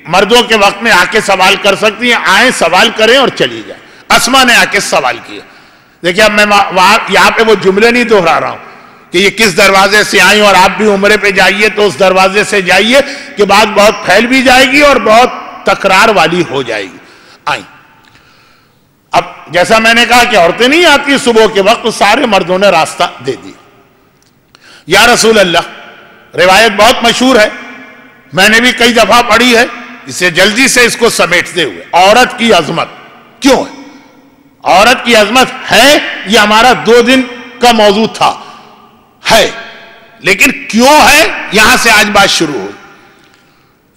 مردوں کے وقت میں آ کے سوال کر سکتی ہیں، آئیں سوال کریں اور چلی جائیں۔ اسما نے آ کے سوال کیا، دیکھیں اب میں یہاں پہ وہ جملے نہیں دہرا رہا ہوں کہ یہ کس دروازے سے آئیں اور آپ بھی عمرے پہ جائیے تو اس دروازے سے جائیے، کہ بات بہت پھیل بھی جائے گی اور بہت تکرار والی ہو جائے گی۔ آئیں، اب جیسا میں نے کہا کہ عورتیں نہیں آتی صبح کے وقت، تو سارے مردوں نے راستہ دے دیا۔ یا رسول اللہ، روایت بہت مشہور ہے، میں نے بھی کئی دفعہ پڑھی ہے، اسے جلدی سے اس کو سمیٹتے ہوئے، عورت کی عظمت کیوں ہے؟ عورت کی عظمت ہے، یہ ہمارا 2 دن کا موضوع تھا، ہے، لیکن کیوں ہے یہاں سے آج بات شروع ہوئی۔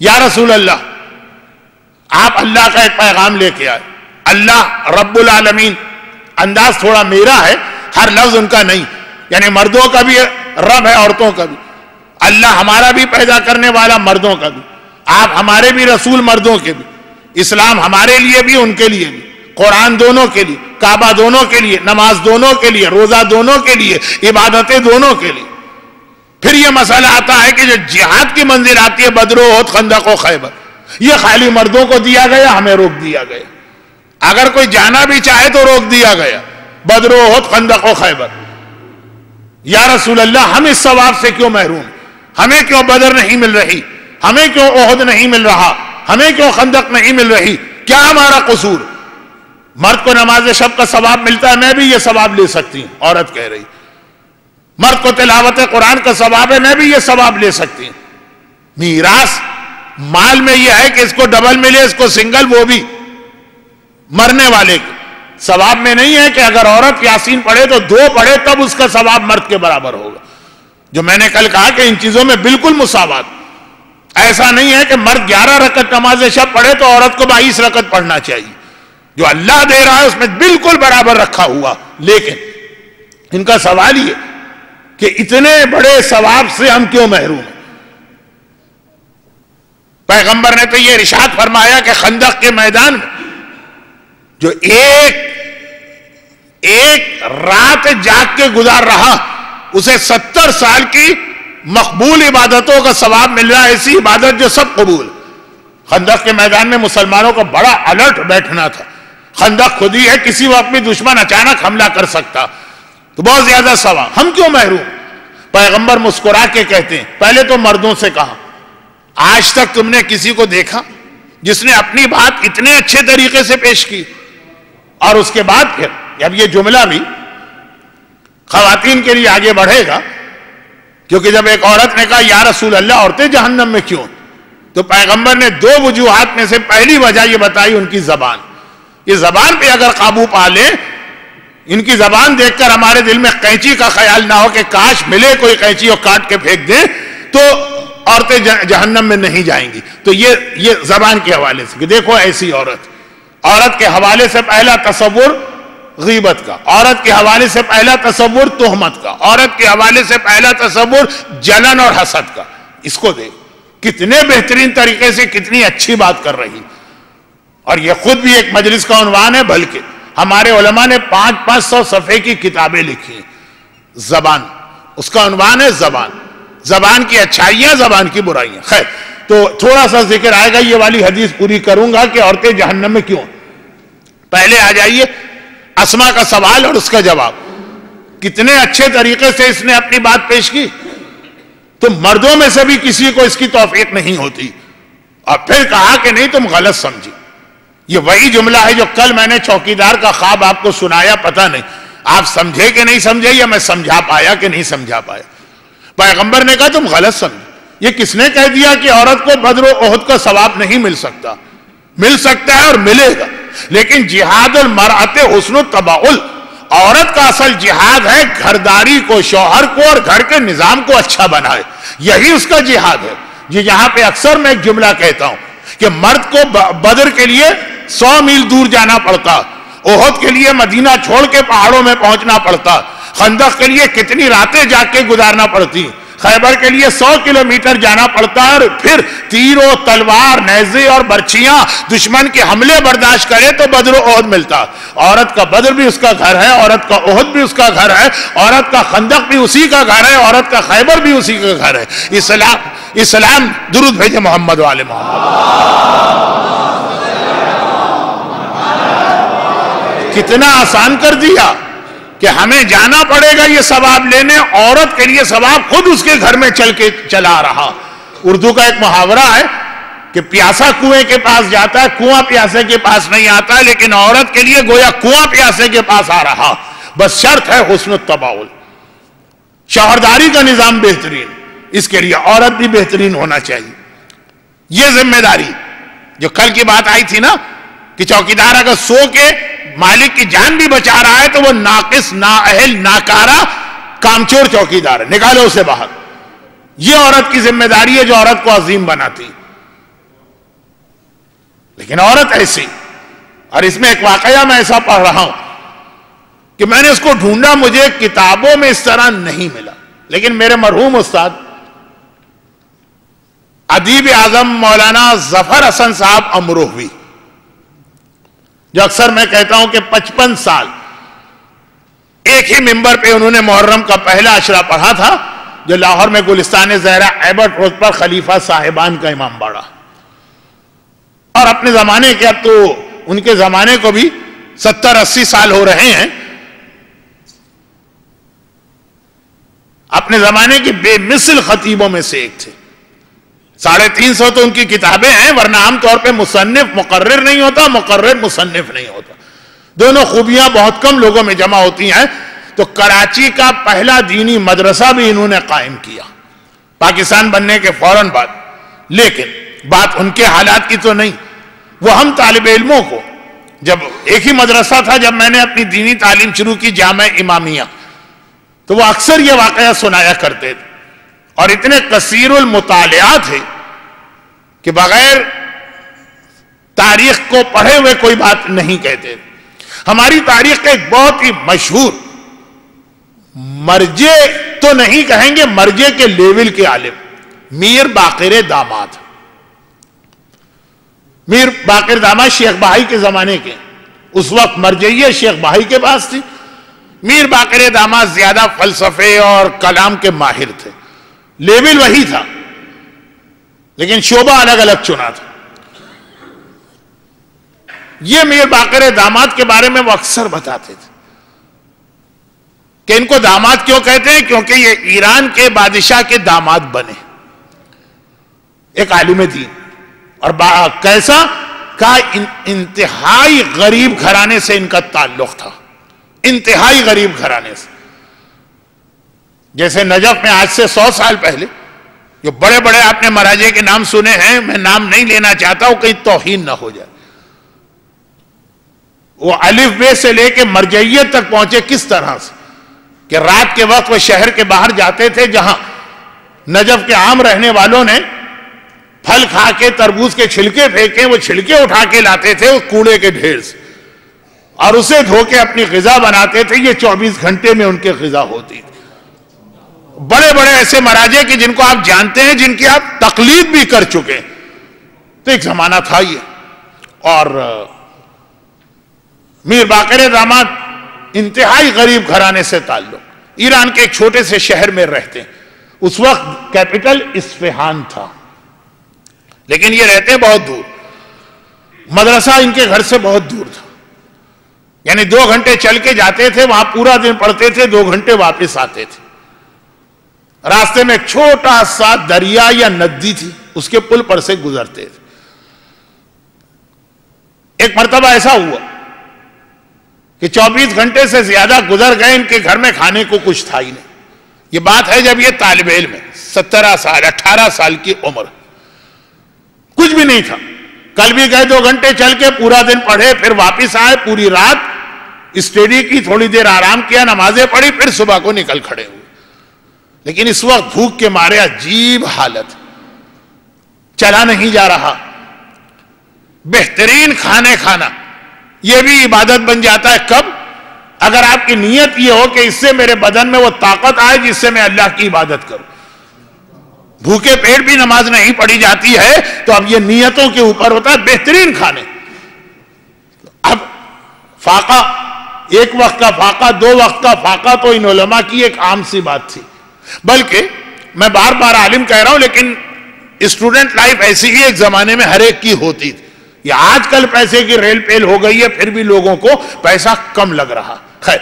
یا رسول اللہ، آپ اللہ کا ایک پیغام لے کے آئے، اللہ رب العالمین، انداز تھوڑا میرا ہے، ہر لفظ ان کا نہیں، یعنی مردوں کا بھی رب ہے، عورتوں کا بھی، اللہ ہمارا بھی پیدا کرنے والا، مردوں کا بھی، آپ ہمارے بھی رسول، مردوں کے بھی، اسلام ہمارے لیے بھی ان کے لیے بھی، قرآن دونوں کے لیے، کعبہ دونوں کے لیے، نماز دونوں کے لیے، روزہ دونوں کے لیے، عبادتیں دونوں کے لیے۔ پھر یہ مسئلہ آتا ہے کہ جو جہاد کی منزل آتی ہے، بدر و احد، خندق و خیبر، یہ خالی مردوں کو دیا گیا، ہمیں روک دیا گیا، اگر کوئی جانا بھی چاہے تو روک دیا گیا، بدر و احد، خندق و خیبر۔ یا رسول اللہ، ہم اس ثواب سے کیوں محروم؟ ہمیں کیوں بدر نہیں مل رہی؟ ہمیں کیوں احد نہیں مل رہا؟ ہمیں کیوں خندق نہیں مل رہی؟ کیا ہمارا قصور؟ مرد کو نماز شب کا ثواب ملتا ہے، میں بھی یہ ثواب لے سکتی ہوں، عورت کہہ رہی۔ مرد کو تلاوت قرآن کا ثواب ہے، میں بھی یہ ثواب لے سکتی ہوں۔ میراث مال میں یہ ہے کہ اس کو ڈبل ملے، اس کو سنگل، وہ بھی مرنے والے کے ثواب میں نہیں ہے کہ اگر عورت یاسین پڑھے تو 2 پڑھے تب اس کا ثواب مرد کے برابر ہوگا۔ جو میں نے کل کہا کہ ان چیزوں میں بالکل مساوات، ایسا نہیں ہے کہ مرد 11 رکعت نماز شب پڑھے تو عورت کو 22 رکعت پڑھنا چاہیے، جو اللہ دے رہا ہے اس میں بالکل برابر رکھا ہوا۔ لیکن ان کا سوال یہ کہ اتنے بڑے ثواب سے ہم کیوں محروم ہیں؟ پیغمبر نے تو یہ ارشاد فرمایا کہ خندق کے میدان میں جو ایک رات جاگ کے گزار رہا، اسے 70 سال کی مقبول عبادتوں کا ثواب مل رہا ہے، ایسی عبادت جو سب قبول۔ خندق کے میدان میں مسلمانوں کا بڑا الرٹ بیٹھنا تھا، خندق خود ہی ہے، کسی وقت بھی دشمن اچانک حملہ کر سکتا، تو بہت زیادہ ثواب، ہم کیوں محروم؟ پیغمبر مسکرا کے کہتے ہیں، پہلے تو مردوں سے کہا، آج تک تم نے کسی کو دیکھا جس نے اپنی بات اتنے اچھے طریقے سے پیش کی؟ اور اس کے بعد پھر اب یہ جملہ بھی خواتین کے لیے آگے بڑھے گا، کیونکہ جب ایک عورت نے کہا یا رسول اللہ عورتیں جہنم میں کیوں، تو پیغمبر نے دو وجوہات میں سے پہلی وجہ یہ بتائی، ان کی زبان. یہ زبان پہ اگر قابو پا لیں، ان کی زبان دیکھ کر ہمارے دل میں قینچی کا خیال نہ ہو کہ کاش ملے کوئی قینچی اور کاٹ کے پھینک دیں، تو عورتیں جہنم میں نہیں جائیں گی. تو یہ زبان کے حوالے سے کہ دیکھو ایسی عورت کے حوالے سے پہلا تصور غیبت کا، عورت کے حوالے سے پہلا تصور تہمت کا، عورت کے حوالے سے پہلا تصور جلن اور حسد کا. اس کو دیکھ کتنے بہترین طریقے سے کتنی اچھی بات کر رہی، اور یہ خود بھی ایک مجلس کا عنوان ہے، بلکہ ہمارے علماء نے 500 صفحے کی کتابیں لکھی ہیں. زبان، اس کا عنوان ہے زبان، زبان کی اچھائیاں، زبان کی برائیاں. خیر، تو تھوڑا سا ذکر آئے گا، یہ والی حدیث پوری کروں گا کہ عورتیں جہنم میں کیوں. پہلے آ جائیے اسما کا سوال اور اس کا جواب، کتنے اچھے طریقے سے اس نے اپنی بات پیش کی. تو مردوں میں سے بھی کسی کو اس کی توفیق نہیں ہوتی. اور پھر کہا کہ نہیں تم غلط سمجھی. یہ وہی جملہ ہے جو کل میں نے چوکیدار کا خواب آپ کو سنایا، پتہ نہیں آپ سمجھے کہ نہیں سمجھے، یا میں سمجھا پایا کہ نہیں سمجھا پایا. پیغمبر نے کہا تم غلط سمجھے. یہ کس نے کہہ دیا کہ عورت کو بدر و احد کا ثواب نہیں مل سکتا؟ مل سکتا ہے اور ملے گا، لیکن جہاد المرأۃ حسن التباعل، عورت کا اصل جہاد ہے گھرداری کو، شوہر کو اور گھر کے نظام کو اچھا بنائے، یہی اس کا جہاد ہے. یہاں پہ اکثر میں ایک جملہ کہتا ہوں کہ مرد کو بدر کے لیے 100 میل دور جانا پڑتا، احد کے لیے مدینہ چھوڑ کے پہاڑوں میں پہنچنا پڑتا، خندق کے لیے کتنی راتیں جا کے گزارنا پڑتی، خیبر کے لیے 100 کلومیٹر جانا پڑتا، اور پھر تیر و تلوار، نیزے اور برچیاں دشمن کے حملے برداشت کرے تو بدر و احد ملتا. عورت کا بدر بھی اس کا گھر ہے، عورت کا احد بھی اس کا گھر ہے، عورت کا خندق بھی اسی کا گھر ہے، عورت کا خیبر بھی اسی کا گھر ہے. اسلام درود بھیجے محمد والے محمد. کتنا آسان کر دیا کہ ہمیں جانا پڑے گا یہ ثواب لینے، عورت کے لیے ثواب خود اس کے گھر میں چلا رہا. اردو کا ایک محاورہ ہے کہ پیاسا کنویں کے پاس جاتا ہے، کنواں پیاسے کے پاس نہیں آتا، لیکن عورت کے لیے گویا کنواں پیاسے کے پاس آ رہا. بس شرط ہے حسن التباعل، شوہرداری کا نظام بہترین، اس کے لیے عورت بھی بہترین ہونا چاہیے. یہ ذمہ داری جو کل کی بات آئی تھی نا کہ چوکیدار اگر سو کے مالک کی جان بھی بچا رہا ہے تو وہ ناقص، نااہل، ناکارہ، کامچور چوکیدار ہے، نکالو اسے باہر. یہ عورت کی ذمہ داری ہے جو عورت کو عظیم بناتی. لیکن عورت ایسی، اور اس میں ایک واقعہ میں ایسا پڑھ رہا ہوں کہ میں نے اس کو ڈھونڈا، مجھے کتابوں میں اس طرح نہیں ملا، لیکن میرے مرحوم استاد ادیب اعظم مولانا ظفر حسن صاحب امروہوی، جو اکثر میں کہتا ہوں کہ 55 سال ایک ہی ممبر پہ انہوں نے محرم کا پہلا عشرہ پڑھا تھا، جو لاہور میں گلستان زہرا ایبٹ روڈ پر خلیفہ صاحبان کا امام باڑا. اور اپنے زمانے کے، اب تو ان کے زمانے کو بھی 70-80 سال ہو رہے ہیں، اپنے زمانے کے بے مثل خطیبوں میں سے ایک تھے. 350 تو ان کی کتابیں ہیں، ورنہ عام طور پہ مصنف مقرر نہیں ہوتا، مقرر مصنف نہیں ہوتا. دونوں خوبیاں بہت کم لوگوں میں جمع ہوتی ہیں. تو کراچی کا پہلا دینی مدرسہ بھی انہوں نے قائم کیا پاکستان بننے کے فوراً بعد. لیکن بات ان کے حالات کی تو نہیں، وہ ہم طالب علموں کو، جب ایک ہی مدرسہ تھا جب میں نے اپنی دینی تعلیم شروع کی جامعہ امامیہ، تو وہ اکثر یہ واقعہ سنایا کرتے تھے، اور اتنے کثیر المطالعہ تھے کہ بغیر تاریخ کو پڑھے ہوئے کوئی بات نہیں کہتے. ہماری تاریخ کا ایک بہت ہی مشہور، مرجع تو نہیں کہیں گے، مرجع کے لیول کے عالم میر باقر داماد. میر باقر داماد شیخ بہائی کے زمانے کے، اس وقت مرجعیت شیخ بہائی کے پاس تھی. میر باقر داماد زیادہ فلسفے اور کلام کے ماہر تھے، لیول وہی تھا لیکن شعبہ الگ الگ چنا تھا. یہ میر باقر داماد کے بارے میں وہ اکثر بتاتے تھے کہ ان کو داماد کیوں کہتے ہیں؟ کیونکہ یہ ایران کے بادشاہ کے داماد بنے، ایک عالم دین، اور کیسا کا انتہائی غریب گھرانے سے ان کا تعلق تھا، انتہائی غریب گھرانے سے. جیسے نجف میں آج سے 100 سال پہلے جو بڑے بڑے آپ نے مراجع کے نام سنے ہیں، میں نام نہیں لینا چاہتا ہوں کہیں توہین نہ ہو جائے، وہ الف بے سے لے کے مرجعیت تک پہنچے کس طرح سے کہ رات کے وقت وہ شہر کے باہر جاتے تھے جہاں نجف کے عام رہنے والوں نے پھل کھا کے تربوز کے چھلکے پھینکے، وہ چھلکے اٹھا کے لاتے تھے اس کوڑے کے ڈھیر سے اور اسے دھو کے اپنی غذا بناتے تھے. یہ 24 گھنٹے میں ان کی غذا ہوتی تھی. بڑے بڑے ایسے مراجع کہ جن کو آپ جانتے ہیں، جن کی آپ تقلید بھی کر چکے. تو ایک زمانہ تھا یہ. اور میر باقر داماد انتہائی غریب گھرانے سے تعلق، ایران کے ایک چھوٹے سے شہر میں رہتے ہیں. اس وقت کیپٹل اصفہان تھا، لیکن یہ رہتے بہت دور. مدرسہ ان کے گھر سے بہت دور تھا، یعنی 2 گھنٹے چل کے جاتے تھے، وہاں پورا دن پڑھتے تھے، 2 گھنٹے واپس آتے تھے. راستے میں ایک چھوٹا سا دریا یا ندی تھی، اس کے پل پر سے گزرتے تھے. ایک مرتبہ ایسا ہوا کہ 24 گھنٹے سے زیادہ گزر گئے، ان کے گھر میں کھانے کو کچھ تھا ہی نہیں. یہ بات ہے جب یہ طالب علم ہے، 17 سال 18 سال کی عمر، کچھ بھی نہیں تھا. کل بھی گئے 2 گھنٹے چل کے، پورا دن پڑھے، پھر واپس آئے، پوری رات اسٹڈی کی، تھوڑی دیر آرام کیا، نمازیں پڑھی، پھر صبح کو نکل کھڑے ہوئے. لیکن اس وقت بھوک کے مارے عجیب حالت، چلا نہیں جا رہا. بہترین کھانے کھانا یہ بھی عبادت بن جاتا ہے. کب؟ اگر آپ کی نیت یہ ہو کہ اس سے میرے بدن میں وہ طاقت آئے جس سے میں اللہ کی عبادت کروں. بھوکے پیٹ بھی نماز نہیں پڑھی جاتی ہے، تو اب یہ نیتوں کے اوپر ہوتا ہے. بہترین کھانے. اب فاقہ، ایک وقت کا فاقہ، 2 وقت کا فاقہ تو ان علماء کی ایک عام سی بات تھی. بلکہ میں بار بار عالم کہہ رہا ہوں، لیکن اسٹوڈنٹ لائف ایسی ہی ایک زمانے میں ہر ایک کی ہوتی تھی. یہ آج کل پیسے کی ریل پیل ہو گئی ہے، پھر بھی لوگوں کو پیسہ کم لگ رہا. خیر،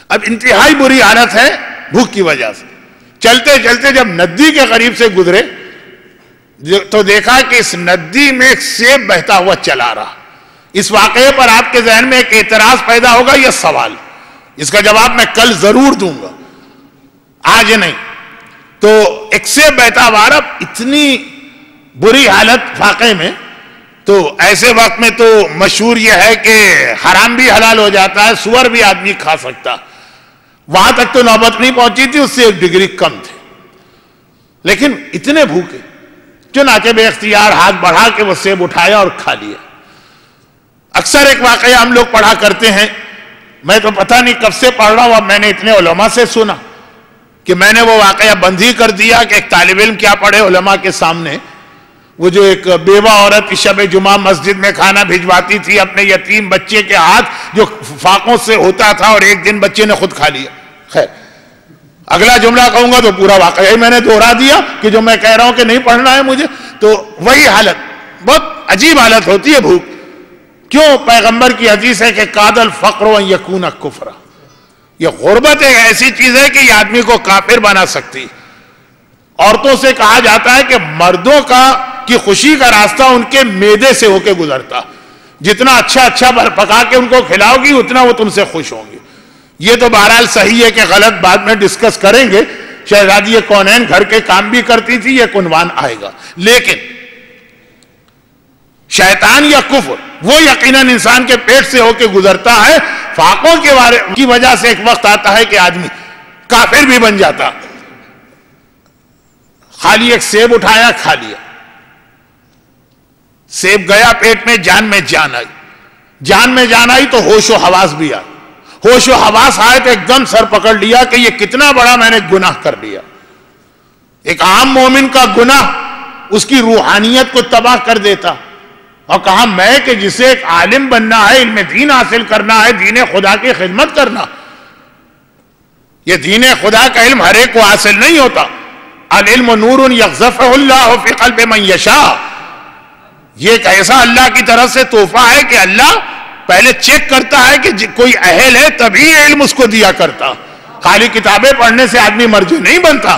اب انتہائی بری حالت ہے بھوک کی وجہ سے. چلتے چلتے جب ندی کے قریب سے گزرے تو دیکھا کہ اس ندی میں ایک سیب بہتا ہوا چلا رہا. اس واقعے پر آپ کے ذہن میں ایک اعتراض پیدا ہوگا، یہ سوال، اس کا جواب میں کل ضرور دوں گا، آج نہیں. تو ایک سیب بہتا ہوا، اتنی بری حالت فاقے میں. تو ایسے وقت میں تو مشہور یہ ہے کہ حرام بھی حلال ہو جاتا ہے، سور بھی آدمی کھا سکتا. وہاں تک تو نوبت نہیں پہنچی تھی، اس سے 1 ڈگری کم تھے. لیکن اتنے بھوکے، چنانچہ بے اختیار ہاتھ بڑھا کے وہ سیب اٹھایا اور کھا لیا. اکثر ایک واقعہ ہم لوگ پڑھا کرتے ہیں، میں تو پتہ نہیں کب سے پڑھ رہا ہوں، اب میں نے اتنے علماء سے سنا کہ میں نے وہ واقعہ بند ہی کر دیا کہ ایک طالب علم کیا پڑھے علماء کے سامنے. وہ جو ایک بیوہ عورت شب جمعہ مسجد میں کھانا بھجواتی تھی اپنے یتیم بچے کے ہاتھ، جو فاقوں سے ہوتا تھا، اور ایک دن بچے نے خود کھا لیا. خیر، اگلا جملہ کہوں گا تو پورا واقعہ ہی میں نے دوہرا دیا کہ جو میں کہہ رہا ہوں کہ نہیں پڑھنا ہے مجھے. تو وہی حالت، بہت عجیب حالت ہوتی ہے بھوک. کیوں؟ پیغمبر کی حدیث ہے کہ قاد الفقر ان یکون کفرا. یہ غربت ایک ایسی چیز ہے کہ یہ آدمی کو کافر بنا سکتی. عورتوں سے کہا جاتا ہے کہ مردوں کی خوشی کا راستہ ان کے معدے سے ہو کے گزرتا. جتنا اچھا پکا کے ان کو کھلاؤ گی اتنا وہ تم سے خوش ہوں گے. یہ تو بہرحال صحیح ہے کہ غلط بعد میں ڈسکس کریں گے. شہزادی کونین گھر کے کام بھی کرتی تھی، یہ عنوان آئے گا. لیکن شیطان یا کفر وہ یقیناً انسان کے پیٹ سے ہو کے گزرتا ہے. فاقوں کی وجہ سے ایک وقت آتا ہے کہ آدمی کافر بھی بن جاتا. خالی ایک سیب اٹھایا، کھا لیا. سیب گیا پیٹ میں، جان میں جان آئی. جان میں جان آئی تو ہوش و حواس بھی آئی. ہوش و حواس آئے تو ایک دم سر پکڑ لیا کہ یہ کتنا بڑا میں نے گناہ کر لیا. ایک عام مومن کا گناہ اس کی روحانیت کو تباہ کر دیتا. اور کہا میں کہ جسے ایک عالم بننا ہے، علم دین حاصل کرنا ہے، دین خدا کی خدمت کرنا. یہ دین خدا کا علم ہر ایک کو حاصل نہیں ہوتا. العلم نور یقذفہ اللہ فی قلب من یشاء. یہ ایک ایسا اللہ کی طرف سے تحفہ ہے کہ اللہ پہلے چیک کرتا ہے کہ کوئی اہل ہے تبھی علم اس کو دیا کرتا. خالی کتابیں پڑھنے سے آدمی مرجع نہیں بنتا.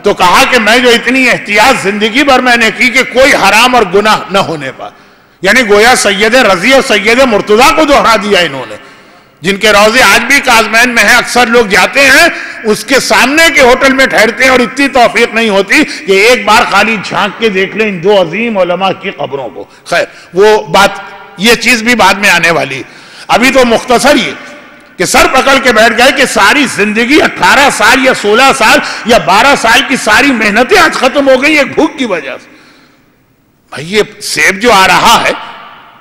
تو کہا کہ میں جو اتنی احتیاط زندگی بھر میں نے کی کہ کوئی حرام اور گناہ نہ ہونے پائے. یعنی گویا سید رضی اور سید مرتضیٰ کو دوہرا دیا انہوں نے، جن کے روضے آج بھی کاظمین میں ہیں. اکثر لوگ جاتے ہیں اس کے سامنے کے ہوٹل میں ٹھہرتے ہیں اور اتنی توفیق نہیں ہوتی کہ ایک بار خالی جھانک کے دیکھ لیں ان دو عظیم علماء کی قبروں کو. خیر وہ بات، یہ چیز بھی بعد میں آنے والی. ابھی تو مختصر یہ کہ سر پکڑ کے بیٹھ گئے کہ ساری زندگی 18 سال یا 16 سال یا 12 سال کی ساری محنتیں آج ختم ہو گئی ایک بھوک کی وجہ سے. بھائی یہ سیب جو آ رہا ہے،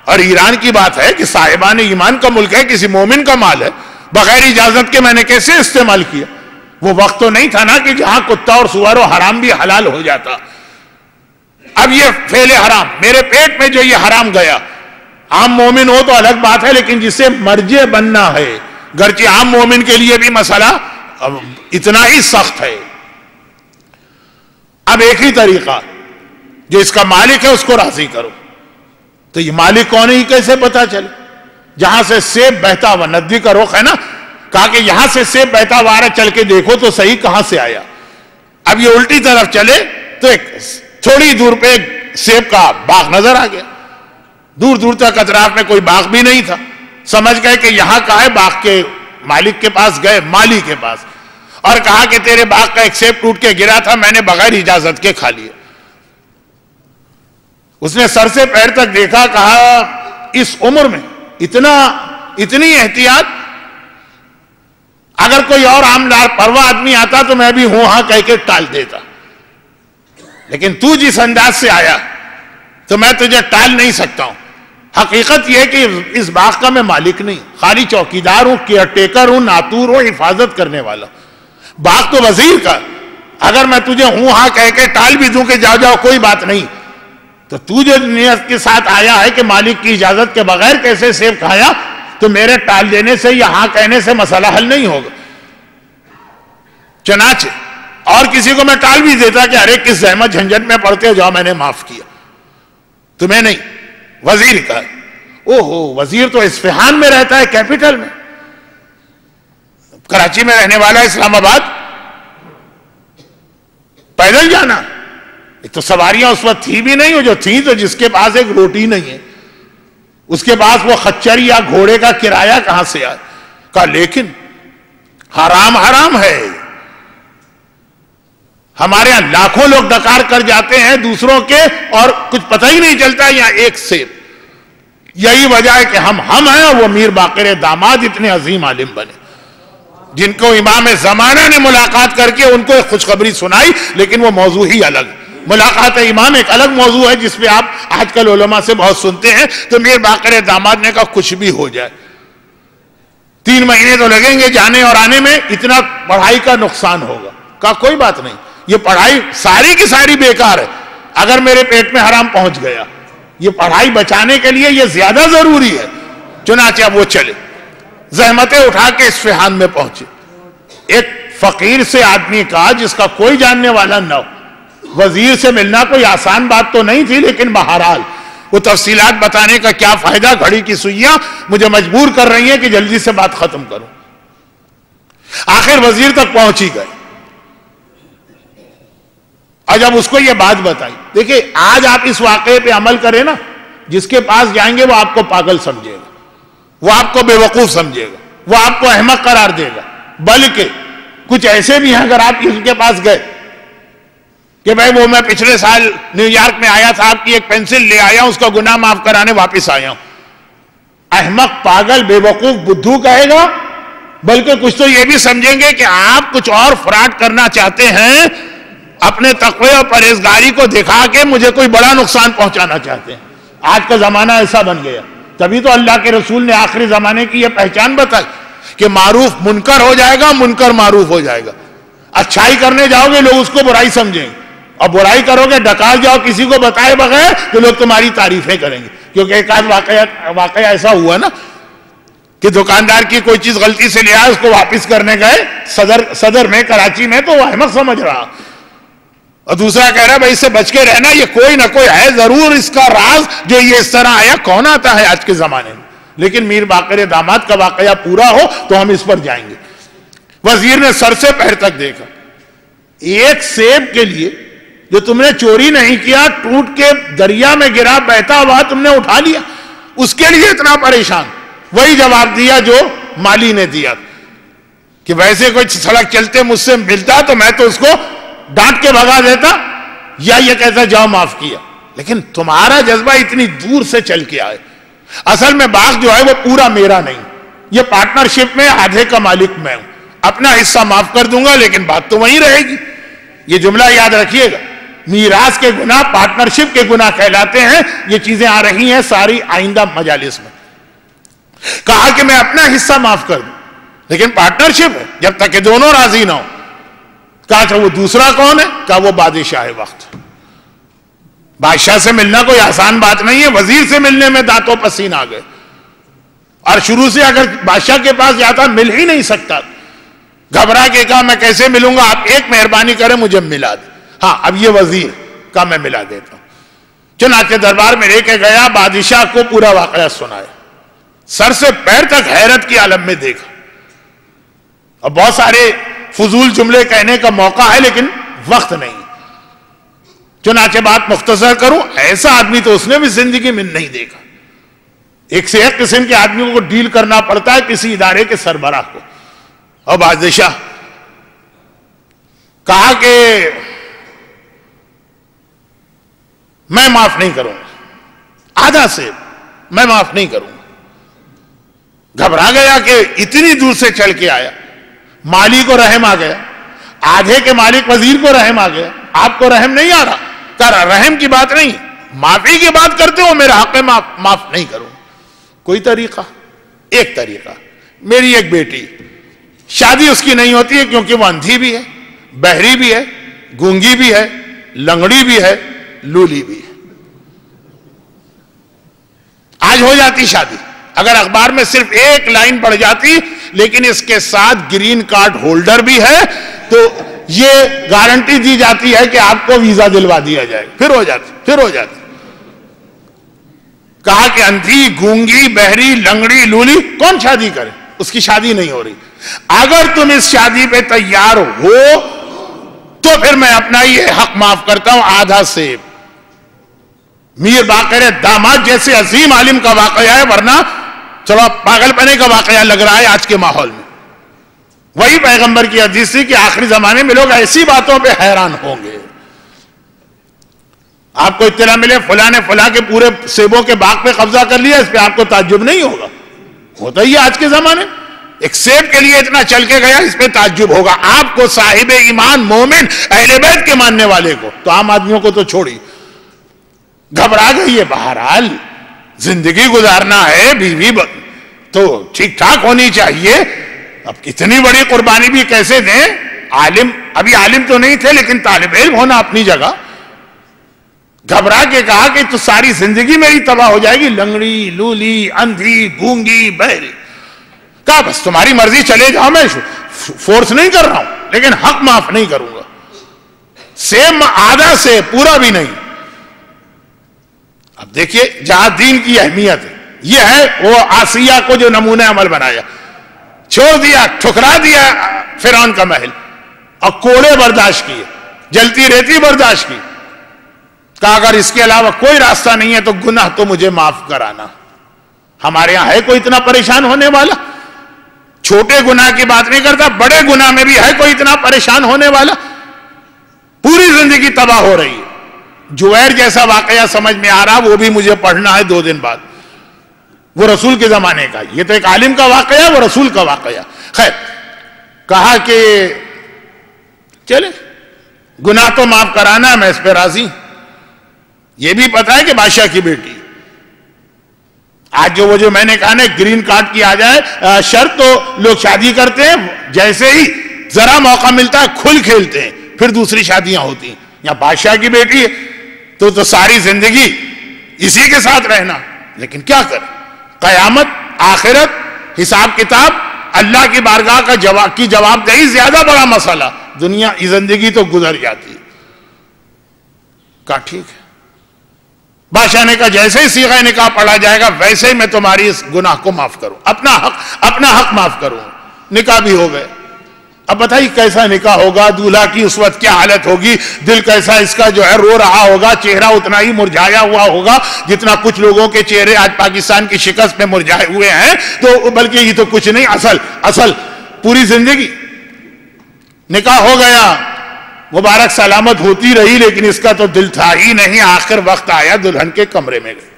اور ایران کی بات ہے کہ صاحبان ایمان کا ملک ہے، کسی مومن کا مال ہے، بغیر اجازت کے میں نے کیسے استعمال کیا؟ وہ وقت تو نہیں تھا نا کہ جہاں کتا اور سور و حرام بھی حلال ہو جاتا. اب یہ فعل حرام میرے پیٹ میں جو یہ حرام گیا، عام مومن ہو تو الگ بات ہے، لیکن جسے مرجع بننا ہے، گرچہ عام مومن کے لیے بھی مسئلہ اتنا ہی سخت ہے. اب ایک ہی طریقہ، جو اس کا مالک ہے اس کو راضی کرو. تو یہ مالک کون ہے یہ کیسے پتا چلے؟ جہاں سے سیب بہتا ہوا، ندی کا رخ ہے نا، کہا کہ یہاں سے سیب بہتا ہوا رہا، چل کے دیکھو تو صحیح کہاں سے آیا. اب یہ الٹی طرف چلے تو ایک تھوڑی دور پہ ایک سیب کا باغ نظر آ گیا. دور دور تک اطراف میں کوئی باغ بھی نہیں تھا. سمجھ گئے کہ یہاں کا ہے. باغ کے مالک کے پاس گئے، مالی کے پاس، اور کہا کہ تیرے باغ کا ایک سیب ٹوٹ کے گرا تھا، میں نے بغیر اجازت کے کھا لیا. اس نے سر سے پیر تک دیکھا، کہا اس عمر میں اتنی احتیاط، اگر کوئی اور عام لاپرواہ آدمی آتا تو میں بھی ہوں ہاں کہہ کے ٹال دیتا، لیکن تو جس انداز سے آیا تو میں تجھے ٹال نہیں سکتا ہوں. حقیقت یہ ہے کہ اس باغ کا میں مالک نہیں، خالی چوکیدار ہوں، کیئر ٹیکر ہوں، ناتور ہوں، حفاظت کرنے والا. باغ تو وزیر کا، اگر میں تجھے ہوں ہاں کہہ کے ٹال بھی دوں کہ جاؤ جاؤ کوئی بات نہیں، تو جو نیت کے ساتھ آیا ہے کہ مالک کی اجازت کے بغیر کیسے سیب کھایا، تو میرے ٹال دینے سے یا ہاں کہنے سے مسئلہ حل نہیں ہوگا. چنانچہ اور کسی کو میں ٹال بھی دیتا کہ ارے کس زحمت جھنجھٹ میں پڑتے ہو، جاؤ میں نے معاف کیا، تمہیں نہیں. وزیر کا، اوہو وزیر تو اصفہان میں رہتا ہے، کیپٹل میں. کراچی میں رہنے والا، اسلام آباد پیدل جانا. ایک تو سواریاں اس وقت تھی بھی نہیں، جو تھی تو جس کے پاس ایک روٹی نہیں ہے اس کے پاس وہ خچر یا گھوڑے کا کرایہ کہاں سے آئے. کہا لیکن حرام ہے. ہمارے یہاں لاکھوں لوگ ڈکار کر جاتے ہیں دوسروں کے اور کچھ پتہ ہی نہیں چلتا یہاں ایک سیب. یہی وجہ ہے کہ ہم ہیں اور وہ میر باقر داماد اتنے عظیم عالم بنے جن کو امام زمانہ نے ملاقات کر کے ان کو ایک خوشخبری سنائی، لیکن وہ موضوع ہی الگ. ملاقات امام ایک الگ موضوع ہے جس پہ آپ آج کل علماء سے بہت سنتے ہیں. تو میر باقر داماد نے کہا کچھ بھی ہو جائے 3 مہینے تو لگیں گے جانے اور آنے میں، اتنا پڑھائی کا نقصان ہوگا. کہا کوئی بات نہیں، یہ پڑھائی ساری کی ساری بیکار ہے اگر میرے پیٹ میں حرام پہنچ گیا. یہ پڑھائی بچانے کے لیے یہ زیادہ ضروری ہے. چنانچہ اب وہ چلے، زحمتیں اٹھا کے اصفہان میں پہنچے. ایک فقیر سے آدمی کا جس کا کوئی جاننے والا نہ ہو، وزیر سے ملنا کوئی آسان بات تو نہیں تھی، لیکن بہرحال وہ تفصیلات بتانے کا کیا فائدہ، گھڑی کی سوئیاں مجھے مجبور کر رہی ہیں کہ جلدی سے بات ختم کروں. آخر وزیر تک پہنچ ہی گئے اور جب اس کو یہ بات بتائی. دیکھیں آج آپ اس واقعے پہ عمل کریں نا، جس کے پاس جائیں گے وہ آپ کو پاگل سمجھے گا، وہ آپ کو بے وقوف سمجھے گا، وہ آپ کو احمق قرار دے گا. بلکہ کچھ ایسے بھی ہیں، اگر آپ ان کے پاس گئے کہ بھائی وہ میں پچھلے سال نیو یارک میں آیا تھا، آپ کی ایک پینسل لے آیا ہوں، اس کا گناہ معاف کرانے واپس آیا ہوں. احمق، پاگل، بے وقوف، بدھو کہے گا. بلکہ کچھ تو یہ بھی سمجھیں گے کہ آپ کچھ اور فراڈ کرنا چاہتے ہیں، اپنے تقوی اور پرہیزگاری کو دکھا کے مجھے کوئی بڑا نقصان پہنچانا چاہتے ہیں. آج کا زمانہ ایسا بن گیا. تبھی تو اللہ کے رسول نے آخری زمانے کی یہ پہچان بتائی کہ معروف منکر ہو جائے گا، منکر معروف ہو جائے گا. اچھائی کرنے جاؤ گے لوگ اس کو برائی سمجھیں گے، اور برائی کرو گے ڈکال جاؤ کسی کو بتائے بغیر تو لوگ تمہاری تعریفیں کریں گے. کیونکہ ایک آدھ واقعہ ایسا ہوا نا کہ دکاندار کی کوئی چیز غلطی سے لیا، اس کو واپس کرنے گئے صدر میں، کراچی میں، تو وہ احمق سمجھ رہا اور دوسرا کہہ رہا ہے بھائی اس سے بچ کے رہنا، یہ کوئی نہ کوئی ہے ضرور اس کا راز جو یہ اس طرح آیا. کون آتا ہے آج کے زمانے میں؟ لیکن میر باقر داماد کا واقعہ پورا ہو تو ہم اس پر جائیں گے. وزیر نے سر سے پیر تک دیکھا. ایک سیب کے لیے جو تم نے چوری نہیں کیا، ٹوٹ کے دریا میں گرا بہتا ہوا تم نے اٹھا لیا، اس کے لیے اتنا پریشان. وہی جواب دیا جو مالی نے دیا کہ ویسے کوئی سڑک چلتے مجھ سے ملتا تو میں تو اس کو ڈانٹ کے بھگا دیتا یا یہ کہتا جاؤ معاف کیا. لیکن تمہارا جذبہ اتنی دور سے چل کے آئے. اصل میں باغ جو ہے وہ پورا میرا نہیں، یہ پارٹنرشپ میں آدھے کا مالک میں ہوں. اپنا حصہ معاف کر دوں گا لیکن بات تو وہیں رہے گی. یہ جملہ یاد رکھیے گا، میراث کے گناہ پارٹنرشپ کے گناہ کہلاتے ہیں. یہ چیزیں آ رہی ہیں ساری آئندہ مجالس میں. کہا کہ میں اپنا حصہ معاف کر دوں لیکن پارٹنرشپ ہے جب تک کہ دونوں راضی نہ ہو. کہا کہ وہ دوسرا کون ہے؟ کہا وہ بادشاہ وقت. بادشاہ سے ملنا کوئی آسان بات نہیں ہے. وزیر سے ملنے میں دانتوں پسین آ گئے اور شروع سے اگر بادشاہ کے پاس جاتا مل ہی نہیں سکتا. گھبرا کے کہا میں کیسے ملوں گا، آپ ایک مہربانی کریں مجھے ملا دیں. ہاں اب یہ وزیر کا میں ملا دیتا ہوں. چنانچہ دربار میں لے کے گیا، بادشاہ کو پورا واقعہ سنایا. سر سے پیر تک حیرت کی عالم میں دیکھا. اور بہت سارے فضول جملے کہنے کا موقع ہے لیکن وقت نہیں. چنانچہ بات مختصر کروں، ایسا آدمی تو اس نے بھی زندگی میں نہیں دیکھا. ایک سے ایک قسم کے آدمیوں کو ڈیل کرنا پڑتا ہے کسی ادارے کے سربراہ کو. اور بادشاہ کہا کہ میں معاف نہیں کروں گا، آدھا سے میں معاف نہیں کروں گا. گھبرا گیا کہ اتنی دور سے چل کے آیا. مالی کو رحم آ گیا، آدھے کے مالک وزیر کو رحم آ گیا. آپ کو رحم نہیں آ رہا؟ کہا رحم کی بات نہیں، معافی کی بات کرتے ہو، میرا حق ہے معاف نہیں کروں. کوئی طریقہ؟ ایک طریقہ، میری ایک بیٹی، شادی اس کی نہیں ہوتی ہے کیونکہ وہ اندھی بھی ہے، بہری بھی ہے، گونگی بھی ہے، لنگڑی بھی ہے، لولی بھی ہے. آج ہو جاتی شادی اگر اخبار میں صرف ایک لائن پڑ جاتی لیکن اس کے ساتھ گرین کارڈ ہولڈر بھی ہے تو یہ گارنٹی دی جاتی ہے کہ آپ کو ویزا دلوا دیا جائے. پھر ہو جاتی. کہا کہ اندھی، گونگی، بہری، لنگڑی، لولی کون شادی کرے؟ اس کی شادی نہیں ہو رہی. اگر تم اس شادی پہ تیار ہو تو پھر میں اپنا یہ حق معاف کرتا ہوں، آدھا سے. میر باقر داماد جیسے عظیم عالم کا واقعہ ہے، ورنہ چلو پاگل پنے کا واقعہ لگ رہا ہے آج کے ماحول میں. وہی پیغمبر کی حدیث تھی کہ آخری زمانے میں لوگ ایسی باتوں پہ حیران ہوں گے. آپ کو اطلاع ملے فلاں نے فلاں کے پورے سیبوں کے باغ پہ قبضہ کر لیا، اس پہ آپ کو تعجب نہیں ہوگا؟ ہوتا ہی ہے آج کے زمانے میں. ایک سیب کے لیے اتنا چل کے گیا، اس پہ تعجب ہوگا آپ کو، صاحب ایمان، مومن، اہل بیت کے ماننے والے کو. تو عام آدمیوں کو تو چھوڑی. گھبرا گئی ہے. بہرحال زندگی گزارنا ہے، بیوی تو ٹھیک ٹھاک ہونی چاہیے. اب اتنی بڑی قربانی بھی کیسے دیں؟ عالم، ابھی عالم تو نہیں تھے لیکن طالب علم ہونا اپنی جگہ. گھبرا کے کہا کہ تو ساری زندگی میری تباہ ہو جائے گی، لنگڑی، لولی، اندھی، گونگی، بہری. کہا بس تمہاری مرضی، چلے جاؤ، میں فورس نہیں کر رہا ہوں لیکن حق معاف نہیں کروں گا. سیم آدھا سے پورا بھی نہیں. اب دیکھیے جہاں دین کی اہمیت ہے، یہ ہے وہ آسیہ کو جو نمونہ عمل بنایا، چھوڑ دیا، ٹھکرا دیا فرعون کا محل اور کوڑے برداشت کیے، جلتی ریتی برداشت کی. کہا اگر اس کے علاوہ کوئی راستہ نہیں ہے تو گناہ تو مجھے معاف کرانا. ہمارے یہاں ہے کوئی اتنا پریشان ہونے والا؟ چھوٹے گناہ کی بات نہیں کرتا، بڑے گناہ میں بھی ہے کوئی اتنا پریشان ہونے والا؟ پوری زندگی تباہ ہو رہی ہے. جویر جیسا واقعہ سمجھ میں آ رہا، وہ بھی مجھے پڑھنا ہے 2 دن بعد. وہ رسول کے زمانے کا، یہ تو ایک عالم کا واقعہ، وہ رسول کا واقعہ. خیر، کہا کہ چلے گناہ تو معاف کرانا، میں اس پہ راضی. یہ بھی پتا ہے کہ بادشاہ کی بیٹی. آج جو میں نے کہا نا گرین کارڈ کی آ جائے شرط، تو لوگ شادی کرتے ہیں، جیسے ہی ذرا موقع ملتا ہے کھل کھیلتے ہیں، پھر دوسری شادیاں ہوتی ہیں. یا بادشاہ کی بیٹی ہے تو ساری زندگی اسی کے ساتھ رہنا. لیکن کیا کر، قیامت، آخرت، حساب کتاب، اللہ کی بارگاہ کا جواب دہی زیادہ بڑا مسئلہ. دنیا کی زندگی تو گزر جاتی ہے. کہا ٹھیک ہے. بادشاہ نے کہا جیسے ہی صیغہ نکاح پڑھا جائے گا ویسے ہی میں تمہاری اس گناہ کو معاف کروں, اپنا حق معاف کروں. نکاح بھی ہو گئے. اب بتائیے کیسا نکاح ہوگا, دولہا کی اس وقت کیا حالت ہوگی, دل کیسا اس کا جو ہے رو رہا ہوگا, چہرہ اتنا ہی مرجھایا ہوا ہوگا جتنا کچھ لوگوں کے چہرے آج پاکستان کی شکست میں مرجھائے ہوئے ہیں. تو بلکہ یہ تو کچھ نہیں, اصل پوری زندگی. نکاح ہو گیا, مبارک سلامت ہوتی رہی, لیکن اس کا تو دل تھا ہی نہیں. آخر وقت آیا, دلہن کے کمرے میں گئے.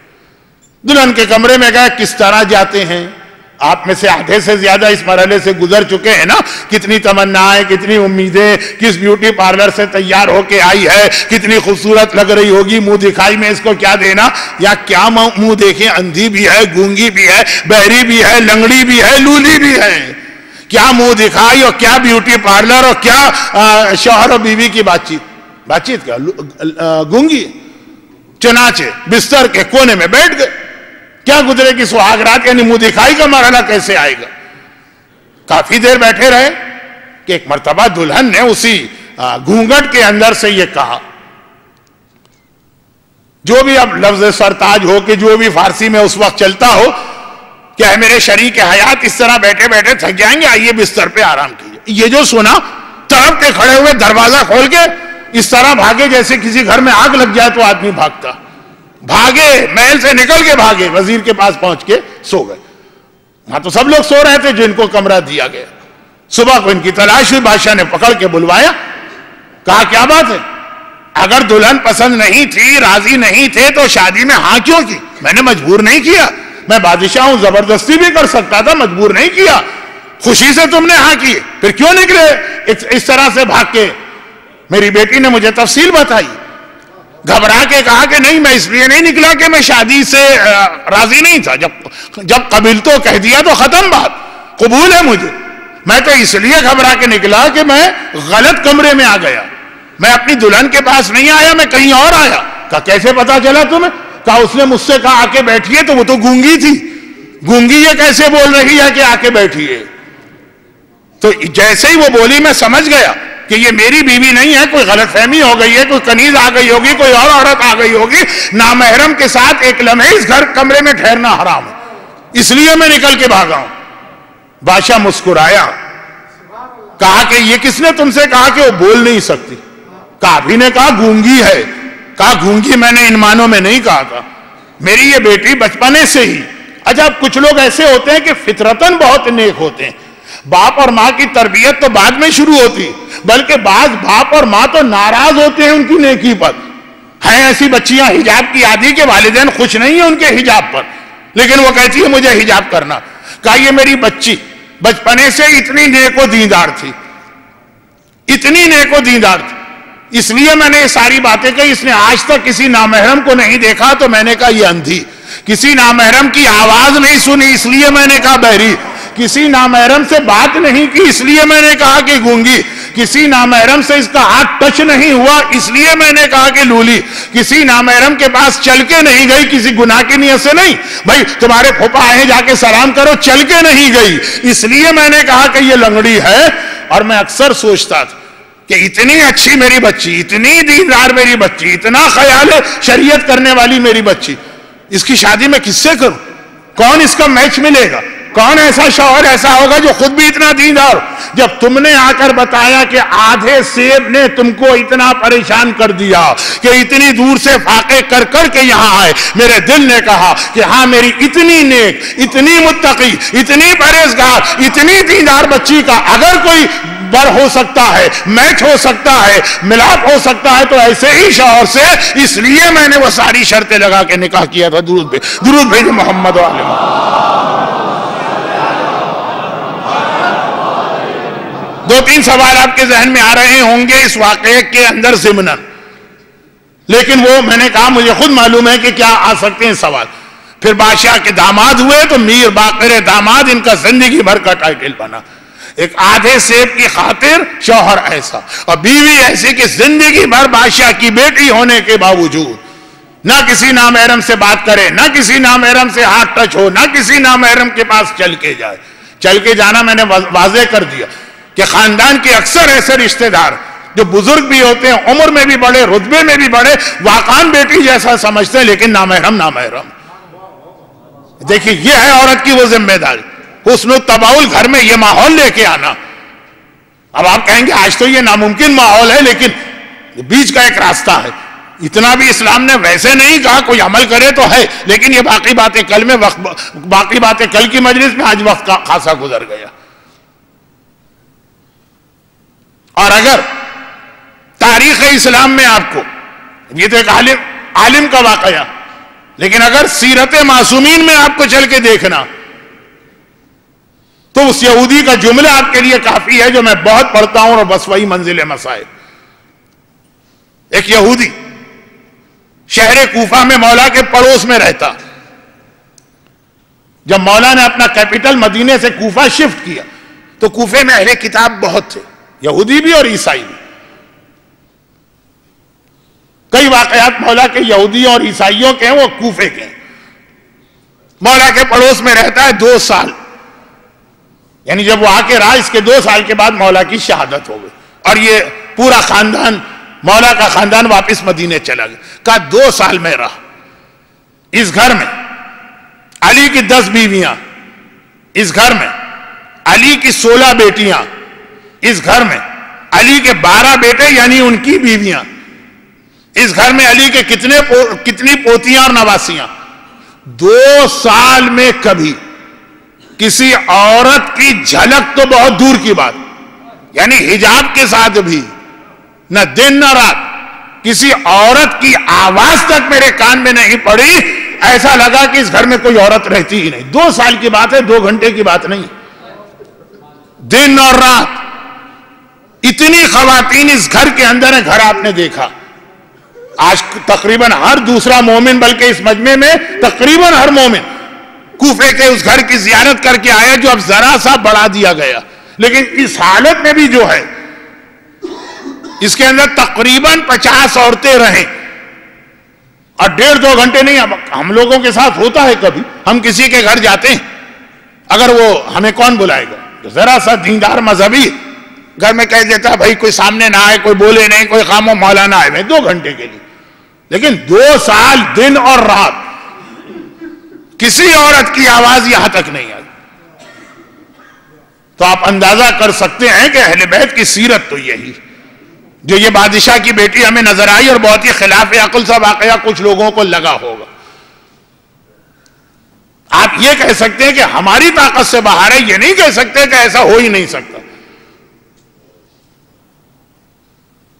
دلہن کے کمرے میں گئے. کس طرح جاتے ہیں, آپ میں سے آدھے سے زیادہ اس مرحلے سے گزر چکے ہیں نا. کتنی تمنائیں, کتنی امیدیں, کس بیوٹی پارلر سے تیار ہو کے آئی ہے, کتنی خوبصورت لگ رہی ہوگی, منہ دکھائی میں اس کو کیا دینا, یا کیا منہ دیکھیں, اندھی بھی ہے, گونگی بھی ہے, بہری بھی ہے, لنگڑی بھی ہے, لولی بھی ہے. کیا منہ دکھائی اور کیا بیوٹی پارلر اور کیا شوہر و بیوی کی بات چیت کیا, گونگی. چنانچہ بستر کے کونے میں بیٹھ گئے. کیا گزرے کی سہاگ رات, یعنی منہ دکھائی کا مرحلہ کیسے آئے گا. کافی دیر بیٹھے رہے کہ ایک مرتبہ دلہن نے اسی گھونگٹ کے اندر سے یہ کہا, جو بھی اب لفظ سرتاج ہو کہ جو بھی فارسی میں اس وقت چلتا ہو, کہ اے میرے شریک حیات اس طرح بیٹھے بیٹھے تھک جائیں گے, آئیے بستر پہ آرام کیجیے. یہ جو سنا تڑپ کے کھڑے ہوئے, دروازہ کھول کے اس طرح بھاگے جیسے کسی گھر میں آگ لگ جائے تو آدمی بھاگتا. بھاگے, محل سے نکل کے بھاگے, وزیر کے پاس پہنچ کے سو گئے. وہاں تو سب لوگ سو رہے تھے جو ان کو کمرہ دیا گیا. صبح کو ان کی تلاش ہوئی, بادشاہ نے پکڑ کے بلوایا, کہا کیا بات ہے, اگر دلہن پسند نہیں تھی, راضی نہیں تھے تو شادی میں ہاں کیوں کی. میں نے مجبور نہیں کیا, میں بادشاہ ہوں, زبردستی بھی کر سکتا تھا, مجبور نہیں کیا. خوشی سے تم نے ہاں کی, پھر کیوں نکلے اس طرح سے بھاگ کے. میری بیٹی نے مجھے تفصیل بتائی, گھبرا کے کہا کہ نہیں, میں اس لیے نہیں نکلا کہ میں شادی سے راضی نہیں تھا. جب قبول تو کہہ دیا تو ختم بات, قبول ہے مجھے. میں تو اس لیے گھبرا کے نکلا کہ میں غلط کمرے میں آ گیا, میں اپنی دلہن کے پاس نہیں آیا, میں کہیں اور آیا. کہا کیسے پتا چلا تمہیں. کہا اس نے مجھ سے کہا آ کے بیٹھیے, تو وہ تو گونگی تھی, گونگی یہ کیسے بول رہی ہے کہ آ کے بیٹھیے. تو جیسے ہی وہ بولی میں سمجھ گیا کہ یہ میری بیوی نہیں ہے, کوئی غلط فہمی ہو گئی ہے, کوئی کنیز آ گئی ہوگی, کوئی اور عورت آ گئی ہوگی. نامحرم کے ساتھ ایک لمحے اس گھر کمرے میں ٹھہرنا حرام ہے, اس لیے میں نکل کے بھاگا ہوں. بادشاہ مسکرایا, کہا کہ یہ کس نے تم سے کہا کہ وہ بول نہیں سکتی. کابھی نے کہا گونگی ہے. کہا گونگی میں نے ان معنوں میں نہیں کہا تھا, میری یہ بیٹی بچپنے سے ہی. اچھا, کچھ لوگ ایسے ہوتے ہیں کہ فطرتاً بہت نیک ہوتے ہیں, باپ اور ماں کی تربیت تو بعد میں شروع ہوتی, بلکہ بعض باپ اور ماں تو ناراض ہوتے ہیں ان کی نیکی پر. ہیں ایسی بچیاں حجاب کی عادی کے والدین خوش نہیں ہیں ان کے حجاب پر, لیکن وہ کہتی ہے مجھے حجاب کرنا. کہا یہ میری بچی بچپنے سے اتنی نیک و دیندار تھی, اتنی نیک و دیندار تھی, اس لیے میں نے یہ ساری باتیں کہی. اس نے آج تک کسی نامحرم کو نہیں دیکھا, تو میں نے کہا یہ اندھی. کسی نامحرم کی آواز نہیں سنی, اس لیے میں نے کہا بہری. کسی نامحرم سے بات نہیں کی, اس لیے میں نے کہا کہ گونگی. کسی نامحرم سے اس کا ہاتھ ٹچ نہیں ہوا, اس لیے میں نے کہا کہ لولی. کسی نامحرم کے پاس چل کے نہیں گئی, کسی گناہ کی نیت سے نہیں. بھائی تمہارے پھوپا آئے جا کے سلام کرو, چل کے نہیں گئی, اس لیے میں نے کہا کہ یہ لنگڑی ہے. اور میں اکثر سوچتا تھا کہ اتنی اچھی میری بچی, اتنی دیندار میری بچی, اتنا خیال شریعت کرنے والی میری بچی, اس کی شادی میں کس سے کروں؟ کون اس کا میچ ملے گا؟ کون ایسا شوہر ایسا ہوگا جو خود بھی اتنا دیندار؟ جب تم نے آ کر بتایا کہ آدھے سیب نے تم کو اتنا پریشان کر دیا کہ اتنی دور سے فاقے کر کر کے یہاں آئے, میرے دل نے کہا کہ ہاں میری اتنی نیک, اتنی متقی, اتنی پرہیزگار, اتنی دیندار بچی کا اگر کوئی بر ہو سکتا ہے, میچ ہو سکتا ہے, ملاپ ہو سکتا ہے, تو ایسے ہی شوہر سے. اس لیے میں نے وہ ساری شرطیں لگا کے نکاح کیا تھا. درود بھیجو محمد و آل محمد. دو تین سوال آپ کے ذہن میں آ رہے ہوں گے اس واقعے کے اندر ضمناً, لیکن وہ میں نے کہا مجھے خود معلوم ہے کہ کیا آ سکتے ہیں سوال. پھر بادشاہ کے داماد ہوئے تو میر باقر داماد ان کا زندگی بھر کا ٹائٹل بنا. ایک آدھے سیب کی خاطر شوہر ایسا, اور بیوی ایسی کہ زندگی بھر بادشاہ کی بیٹی ہونے کے باوجود نہ کسی نامحرم سے بات کرے, نہ کسی نامحرم سے ہاتھ ٹچ ہو, نہ کسی نامحرم کے پاس چل کے جائے. چل کے جانا میں نے واضح کر دیا کہ خاندان کے اکثر ایسے رشتہ دار جو بزرگ بھی ہوتے ہیں، عمر میں بھی بڑے، رتبے میں بھی بڑے، واقعاً بیٹی جیسا سمجھتے ہیں، لیکن نامحرم نامحرم. دیکھیں یہ ہے عورت کی وہ ذمہ داری، حسن التباول گھر میں یہ ماحول لے کے آنا. اب آپ کہیں گے آج تو یہ ناممکن ماحول ہے، لیکن بیچ کا ایک راستہ ہے. اتنا بھی اسلام نے ویسے نہیں کہا، کوئی عمل کرے تو ہے، لیکن یہ باقی باتیں کل میں باقی باتیں کل کی مجلس میں، آج وقت خاصا گزر گیا. اور اگر تاریخ اسلام میں آپ کو، یہ تو ایک عالم کا واقعہ، لیکن اگر سیرت معصومین میں آپ کو چل کے دیکھنا تو اس یہودی کا جملہ آپ کے لیے کافی ہے جو میں بہت پڑھتا ہوں، اور بس وہی منزل مسائل. ایک یہودی شہر کوفہ میں مولا کے پڑوس میں رہتا. جب مولا نے اپنا کیپٹل مدینے سے کوفہ شفٹ کیا تو کوفے میں اہل کتاب بہت تھے، یہودی بھی اور عیسائی بھی. کئی واقعات مولا کے یہودیوں اور عیسائیوں کے ہیں، وہ کوفے کے ہیں. مولا کے پڑوس میں رہتا ہے 2 سال، یعنی جب وہ آ کے رہا، اس کے 2 سال کے بعد مولا کی شہادت ہو گئی، اور یہ پورا خاندان، مولا کا خاندان واپس مدینے چلا گیا. کہا 2 سال میں رہا. اس گھر میں علی کی 10 بیویاں، اس گھر میں علی کی 16 بیٹیاں، اس گھر میں علی کے 12 بیٹے یعنی ان کی بیویاں، اس گھر میں علی کے کتنی پوتیاں اور نواسیاں. 2 سال میں کبھی کسی عورت کی جھلک تو بہت دور کی بات، یعنی حجاب کے ساتھ بھی نہ دن نہ رات کسی عورت کی آواز تک میرے کان میں نہیں پڑی. ایسا لگا کہ اس گھر میں کوئی عورت رہتی ہی نہیں. 2 سال کی بات ہے، 2 گھنٹے کی بات نہیں. دن اور رات اتنی خواتین اس گھر کے اندر ہیں. گھر آپ نے دیکھا، آج تقریباً ہر دوسرا مومن، بلکہ اس مجمع میں تقریباً ہر مومن کوفے کے اس گھر کی زیارت کر کے آیا جو اب ذرا سا بڑھا دیا گیا. لیکن اس حالت میں بھی جو ہے اس کے اندر تقریباً 50 عورتیں رہیں، اور 1.5-2 گھنٹے نہیں. ہم لوگوں کے ساتھ ہوتا ہے کبھی، ہم کسی کے گھر جاتے ہیں، اگر وہ ہمیں کون بلائے گا، ذرا سا دیندار مذہبی گھر میں کہہ دیتا ہے بھائی کوئی سامنے نہ آئے، کوئی بولے نہیں، کوئی خام و مولانا آئے ہوئے 2 گھنٹے کے لیے. لیکن 2 سال دن اور رات کسی عورت کی آواز یہاں تک نہیں آئی. تو آپ اندازہ کر سکتے ہیں کہ اہل بیت کی سیرت تو یہی. جو یہ بادشاہ کی بیٹی ہمیں نظر آئی اور بہت ہی خلاف عقل سا واقعہ کچھ لوگوں کو لگا ہوگا. آپ یہ کہہ سکتے ہیں کہ ہماری طاقت سے باہر ہے، یہ نہیں کہہ سکتے کہ ایسا ہو ہی نہیں سکتا.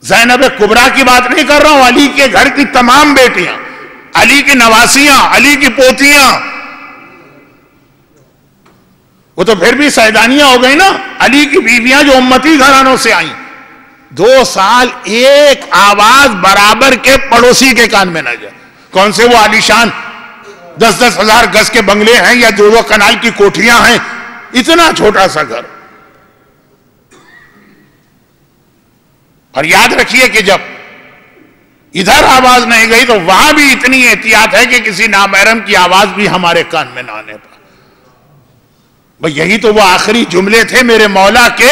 زینب کبریٰ کی بات نہیں کر رہا ہوں، علی کے گھر کی تمام بیٹیاں، علی کی نواسیاں، علی کی پوتیاں، وہ تو پھر بھی سیدانیاں ہو گئی نا. علی کی بیویاں جو امتی گھرانوں سے آئیں، 2 سال ایک آواز برابر کے پڑوسی کے کان میں نہ جائے. کون سے وہ عالیشان 10-10 ہزار گز کے بنگلے ہیں یا 2 کنال کی کوٹھیاں ہیں، اتنا چھوٹا سا گھر. اور یاد رکھیے کہ جب ادھر آواز نہیں گئی تو وہاں بھی اتنی احتیاط ہے کہ کسی نامحرم کی آواز بھی ہمارے کان میں نہ آنے پائے. بھئی یہی تو وہ آخری جملے تھے میرے مولا کے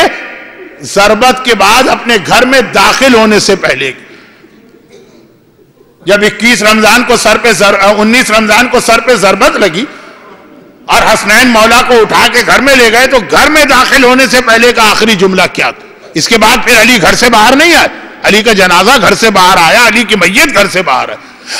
ضربت کے بعد اپنے گھر میں داخل ہونے سے پہلے. جب 19 رمضان کو سر پہ ضربت لگی اور حسنین مولا کو اٹھا کے گھر میں لے گئے تو گھر میں داخل ہونے سے پہلے کا آخری جملہ کیا تھا؟ اس کے بعد پھر علی گھر سے باہر نہیں آئے، علی کا جنازہ گھر سے باہر آیا، علی کی میت گھر سے باہر ہے.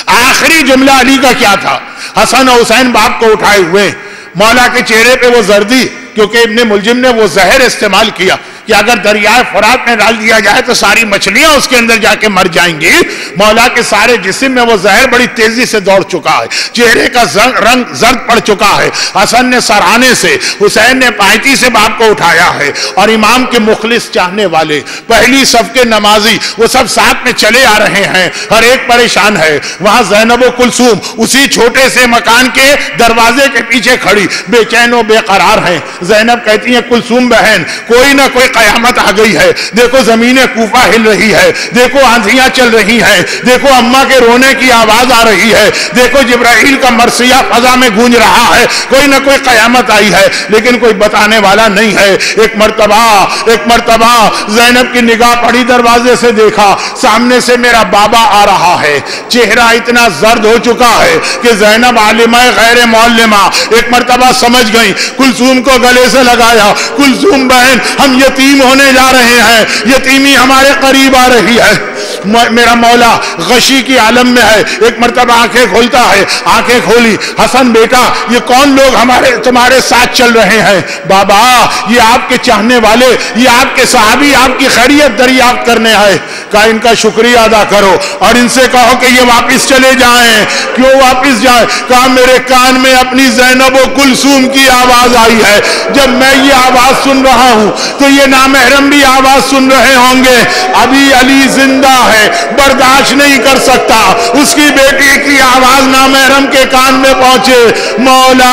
آخری جملہ علی کا کیا تھا؟ حسن و حسین باپ کو اٹھائے ہوئے، مولا کے چہرے پہ وہ زردی، کیونکہ ابن ملجم نے وہ زہر استعمال کیا کہ اگر دریائے فرات میں ڈال دیا جائے تو ساری مچھلیاں اس کے اندر جا کے مر جائیں گی. مولا کے سارے جسم میں وہ زہر بڑی تیزی سے دوڑ چکا ہے، چہرے کا رنگ زرد پڑ چکا ہے. حسن نے سرہانے سے، حسین نے پائتی سے باپ کو اٹھایا ہے، اور امام کے مخلص چاہنے والے، پہلی صف کے نمازی، وہ سب ساتھ میں چلے آ رہے ہیں. ہر ایک پریشان ہے. وہاں زینب و کلثوم اسی چھوٹے سے مکان کے دروازے کے پیچھے کھڑی بے چین و بے قرار ہیں. زینب کہتی ہیں کلثوم بہن کوئی نہ کوئی قیامت آ گئی ہے، دیکھو زمین کوفہ ہل رہی ہے، دیکھو آندھیاں چل رہی ہیں، دیکھو اماں کے رونے کی آواز آ رہی ہے، دیکھو جبرائیل کا مرثیہ فضا میں گونج رہا ہے، کوئی نہ کوئی قیامت آئی ہے، لیکن کوئی بتانے والا نہیں ہے۔ ایک مرتبہ زینب کی نگاہ پڑی، دروازے سے دیکھا سامنے سے میرا بابا آ رہا ہے، چہرہ اتنا زرد ہو چکا ہے کہ زینب عالمہ غیر معلمہ ایک مرتبہ سمجھ گئی، کلثوم کو گلے سے لگایا، کلثوم بہن ہم یتیم ہونے جا رہے ہیں، یتیمی ہمارے قریب آ رہی ہے۔ میرا مولا غشی کی عالم میں ہے، ایک مرتبہ آنکھیں کھولتا ہے، آنکھیں کھولی، حسن بیٹا یہ کون لوگ تمہارے ساتھ چل رہے ہیں؟ بابا یہ آپ کے چاہنے والے، یہ آپ کے صحابی آپ کی خیریت دریافت کرنے آئے۔ کہا ان کا شکریہ ادا کرو اور ان سے کہو کہ یہ واپس چلے جائیں۔ کیوں واپس جائیں؟ کہا میرے کان میں اپنی زینب و کلثوم کی آواز آئی ہے، جب میں یہ آواز سن رہا ہوں تو یہ نامحرم بھی آواز سن رہے ہوں گے۔ ابھی علی زندہ ہے، برداشت نہیں کر سکتا اس کی بیٹی کی آواز نامحرم کے کان میں پہنچے۔ مولا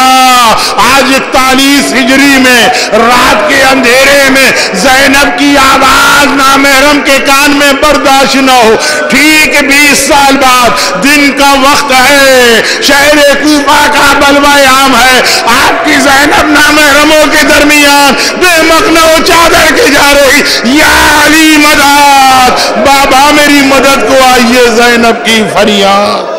آج 41 ہجری میں رات کے اندھیرے میں زینب کی آواز نامحرم کے کان میں برداشت نہ ہو، ٹھیک 20 سال بعد دن کا وقت ہے، شہر کوفہ کا بلوہ عام ہے، آپ کی زینب نامحرموں کے درمیان بے مخنہ و چادر کے جا رہی، یا علی مدد، بابا میری مدد کو آئیے، زینب کی فریاد۔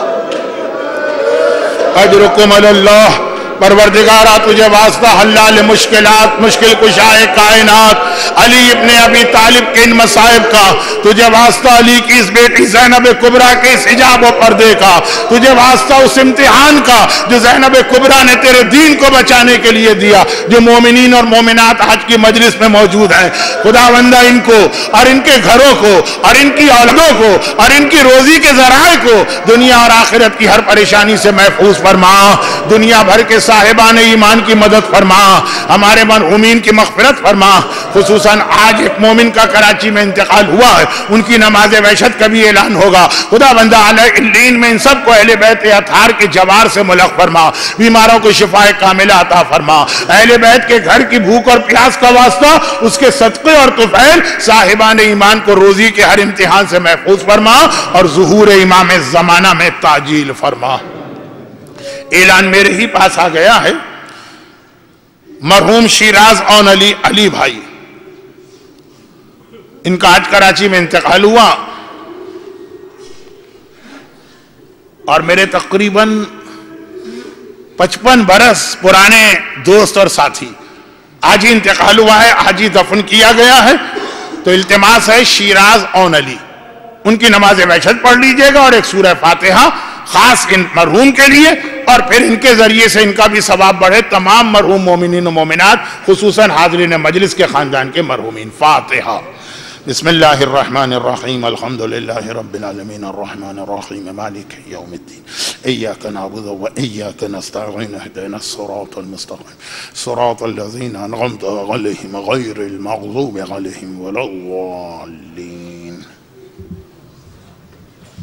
اجرکم اللہ، پروردگارہ تجھے واسطہ حلال مشکلات، مشکل کشائے کائنات علی ابن ابی طالب کے ان مصائب کا، تجھے واسطہ علی کی اس بیٹی زینب کبریٰ کے اس حجاب و پردے کا، تجھے واسطہ اس امتحان کا جو زینب کبریٰ نے تیرے دین کو بچانے کے لیے دیا، جو مومنین اور مومنات آج کی مجلس میں موجود ہیں۔ خداوندہ ان کو اور ان کے گھروں کو اور ان کی اولادوں کو اور ان کی روزی کے ذرائع کو دنیا اور آخرت کی ہر پریشانی سے محفوظ فرما، دنیا بھر کے صاحبان ایمان کی مدد فرما، ہمارے مرحومین کی مغفرت فرما۔ خصوصاً آج ایک مومن کا کراچی میں انتقال ہوا ہے، ان کی نماز وحشت کا بھی اعلان ہوگا۔ خدا بندہ اعلی علین میں ان سب کو اہل بیت اطہار کے جوار سے ملحق فرما، بیماروں کو شفاء کاملہ عطا فرما، اہل بیت کے گھر کی بھوک اور پیاس کا واسطہ اس کے صدقے اور طفیل صاحبان ایمان کو روزی کے ہر امتحان سے محفوظ فرما اور ظہور امام زمانہ میں تعجیل فرما۔ اعلان میرے ہی پاس آ گیا ہے، مرحوم شیراز اون علی بھائی، ان کا آج کراچی میں انتقال ہوا اور میرے تقریباً 55 برس پرانے دوست اور ساتھی، آج ہی انتقال ہوا ہے، آج ہی دفن کیا گیا ہے، تو التماس ہے شیراز اون علی، ان کی نماز وحشت پڑھ لیجئے گا اور ایک سورہ فاتحہ خاص ان مرحوم کے لیے، اور پھر ان کے ذریعے سے ان کا بھی ثواب بڑھے، تمام مرحوم مومنین و مومنات خصوصاً حاضرین مجلس کے خاندان کے مرحومین۔ فاتحہ۔ بسم اللہ الرحمن الرحیم، الحمدللہ رب العالمین، الرحمن الرحیم، مالک یوم الدین، ایاک نعبد و ایاک نستعین، اہدنا الصراط المستقیم، صراط الذین انعمت علیہم غیر المغضوب علیہم ولا الضالین۔